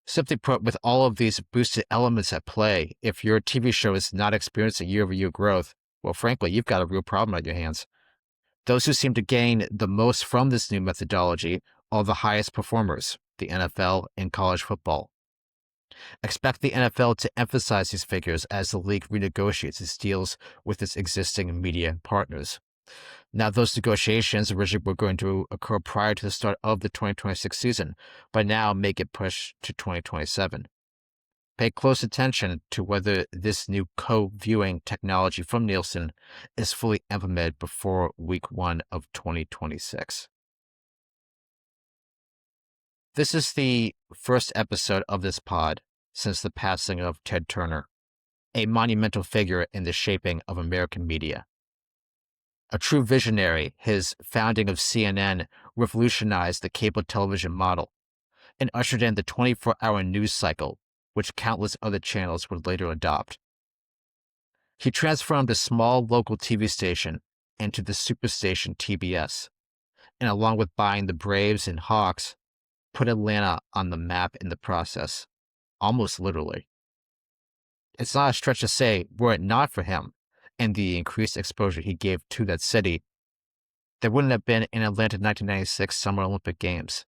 Simply put, with all of these boosted elements at play, if your TV show is not experiencing year-over-year growth, well, frankly, you've got a real problem on your hands. Those who seem to gain the most from this new methodology are the highest performers, the NFL and college football. Expect the NFL to emphasize these figures as the league renegotiates its deals with its existing media partners. Now, those negotiations originally were going to occur prior to the start of the 2026 season, but now may get pushed to 2027. Pay close attention to whether this new co-viewing technology from Nielsen is fully implemented before week 1 of 2026. This is the first episode of this pod since the passing of Ted Turner, a monumental figure in the shaping of American media. A true visionary, his founding of CNN revolutionized the cable television model and ushered in the 24-hour news cycle, which countless other channels would later adopt. He transformed a small local TV station into the superstation TBS, and along with buying the Braves and Hawks, put Atlanta on the map in the process, almost literally. It's not a stretch to say, were it not for him and the increased exposure he gave to that city, there wouldn't have been an Atlanta 1996 Summer Olympic Games.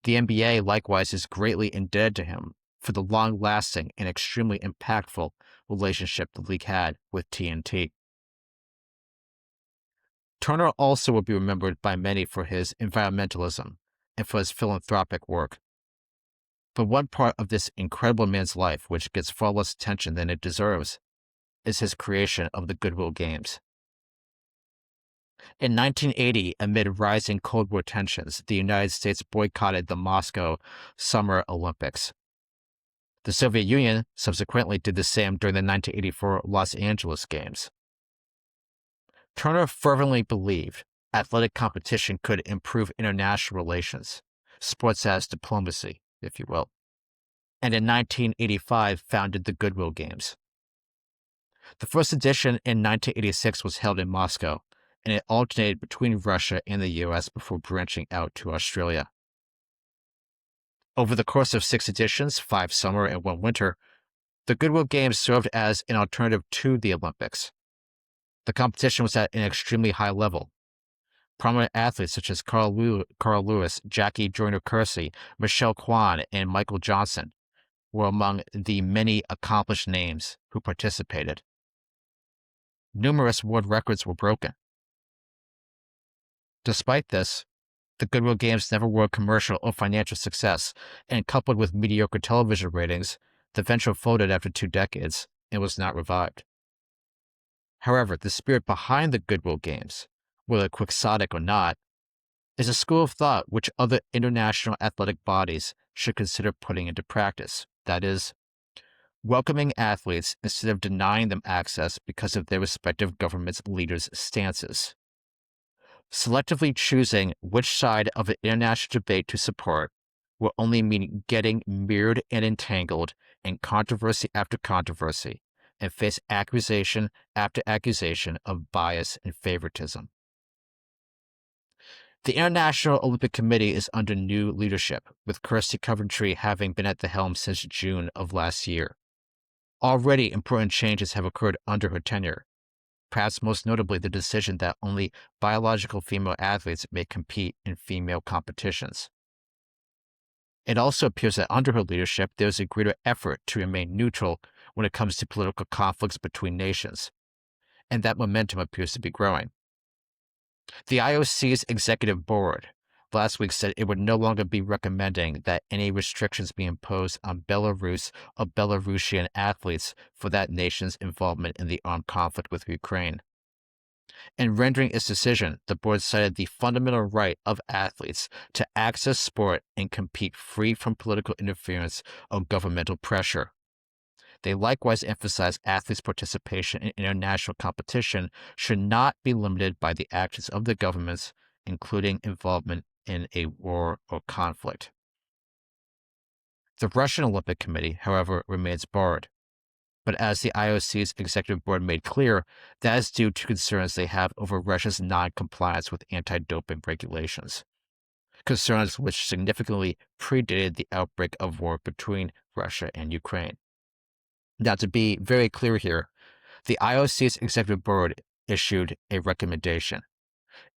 The NBA likewise is greatly indebted to him for the long-lasting and extremely impactful relationship the league had with TNT. Turner also will be remembered by many for his environmentalism and for his philanthropic work. But one part of this incredible man's life which gets far less attention than it deserves is his creation of the Goodwill Games. In 1980, amid rising Cold War tensions, the United States boycotted the Moscow Summer Olympics. The Soviet Union subsequently did the same during the 1984 Los Angeles Games. Turner fervently believed athletic competition could improve international relations, sports as diplomacy, if you will, and in 1985 founded the Goodwill Games. The first edition in 1986 was held in Moscow, and it alternated between Russia and the U.S. before branching out to Australia. Over the course of 6 editions, 5 summer and 1 winter, the Goodwill Games served as an alternative to the Olympics. The competition was at an extremely high level. Prominent athletes such as Carl Lewis, Jackie Joyner-Kersee, Michelle Kwan, and Michael Johnson were among the many accomplished names who participated. Numerous world records were broken. Despite this, the Goodwill Games never were a commercial or financial success, and coupled with mediocre television ratings, the venture folded after 2 decades and was not revived. However, the spirit behind the Goodwill Games, whether quixotic or not, is a school of thought which other international athletic bodies should consider putting into practice. That is, welcoming athletes instead of denying them access because of their respective government's leaders' stances. Selectively choosing which side of an international debate to support will only mean getting mirrored and entangled in controversy after controversy and face accusation after accusation of bias and favoritism. The International Olympic Committee is under new leadership, with Kirsty Coventry having been at the helm since June of last year. Already important changes have occurred under her tenure, perhaps most notably the decision that only biological female athletes may compete in female competitions. It also appears that under her leadership, there is a greater effort to remain neutral when it comes to political conflicts between nations, and that momentum appears to be growing. The IOC's executive board last week said it would no longer be recommending that any restrictions be imposed on Belarus or Belarusian athletes for that nation's involvement in the armed conflict with Ukraine. In rendering its decision, the board cited the fundamental right of athletes to access sport and compete free from political interference or governmental pressure. They likewise emphasized athletes' participation in international competition should not be limited by the actions of the governments, including involvement in a war or conflict. The Russian Olympic Committee, however, remains barred. But as the IOC's executive board made clear, that is due to concerns they have over Russia's non-compliance with anti-doping regulations, concerns which significantly predated the outbreak of war between Russia and Ukraine. Now, to be very clear here, the IOC's executive board issued a recommendation.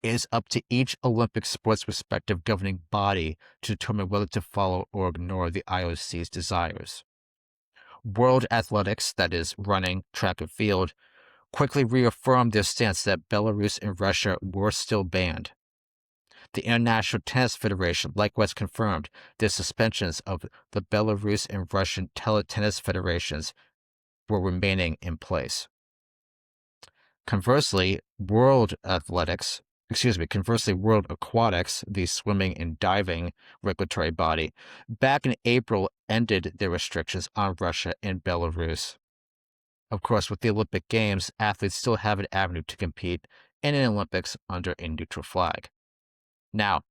It is up to each Olympic sport's respective governing body to determine whether to follow or ignore the IOC's desires. World Athletics, that is, running, track, and field, quickly reaffirmed their stance that Belarus and Russia were still banned. The International Tennis Federation likewise confirmed their suspensions of the Belarus and Russian tennis federations were remaining in place. Conversely, World Aquatics, the swimming and diving regulatory body, back in April ended their restrictions on Russia and Belarus. Of course, with the Olympic Games, athletes still have an avenue to compete in an Olympics under a neutral flag. Now,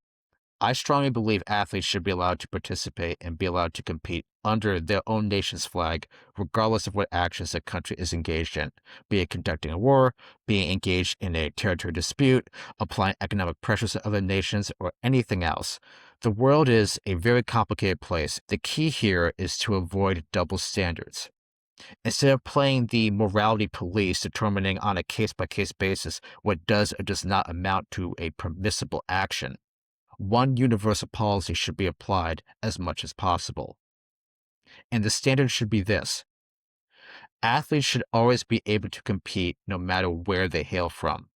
I strongly believe athletes should be allowed to participate and be allowed to compete under their own nation's flag, regardless of what actions the country is engaged in, be it conducting a war, being engaged in a territory dispute, applying economic pressures to other nations, or anything else. The world is a very complicated place. The key here is to avoid double standards. Instead of playing the morality police, determining on a case-by-case basis what does or does not amount to a permissible action, one universal policy should be applied as much as possible. And the standard should be this: athletes should always be able to compete no matter where they hail from.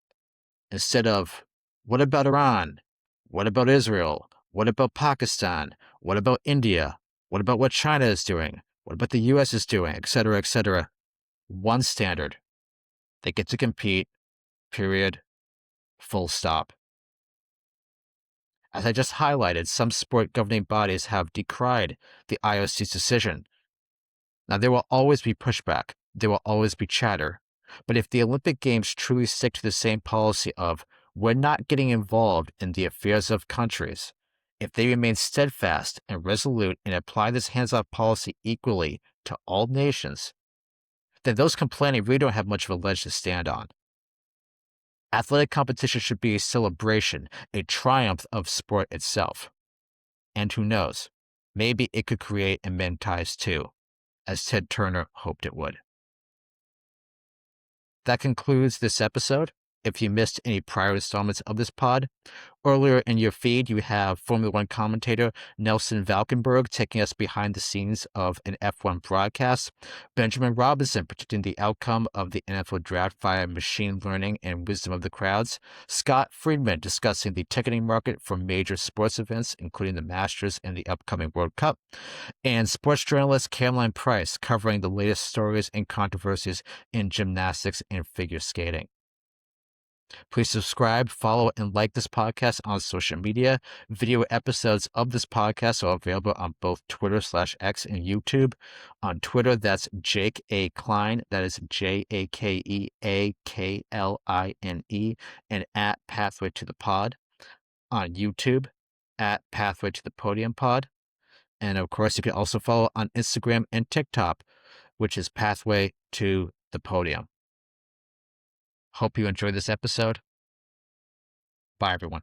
Instead of, what about Iran? What about Israel? What about Pakistan? What about India? What about what China is doing? What about the US is doing? Etc., etc. One standard, They get to compete, period, full stop. As I just highlighted, some sport governing bodies have decried the IOC's decision. Now, there will always be pushback. There will always be chatter. But if the Olympic Games truly stick to the same policy of we're not getting involved in the affairs of countries, if they remain steadfast and resolute and apply this hands-off policy equally to all nations, then those complaining really don't have much of a ledge to stand on. Athletic competition should be a celebration, a triumph of sport itself. And who knows, maybe it could create and mend ties too, as Ted Turner hoped it would. That concludes this episode. If you missed any prior installments of this pod, earlier in your feed, you have Formula One commentator Nelson Valkenburg taking us behind the scenes of an F1 broadcast, Benjamin Robinson predicting the outcome of the NFL draft via machine learning and wisdom of the crowds, Scott Friedman discussing the ticketing market for major sports events, including the Masters and the upcoming World Cup, and sports journalist Caroline Price covering the latest stories and controversies in gymnastics and figure skating. Please subscribe, follow, and like this podcast on social media. Video episodes of this podcast are available on both Twitter/X and YouTube. On Twitter, that's Jake A. Klein. That is JakeAKline, and at Pathway to the Pod. On YouTube, at Pathway to the Podium Pod. And of course, you can also follow on Instagram and TikTok, which is Pathway to the Podium. Hope you enjoyed this episode. Bye, everyone.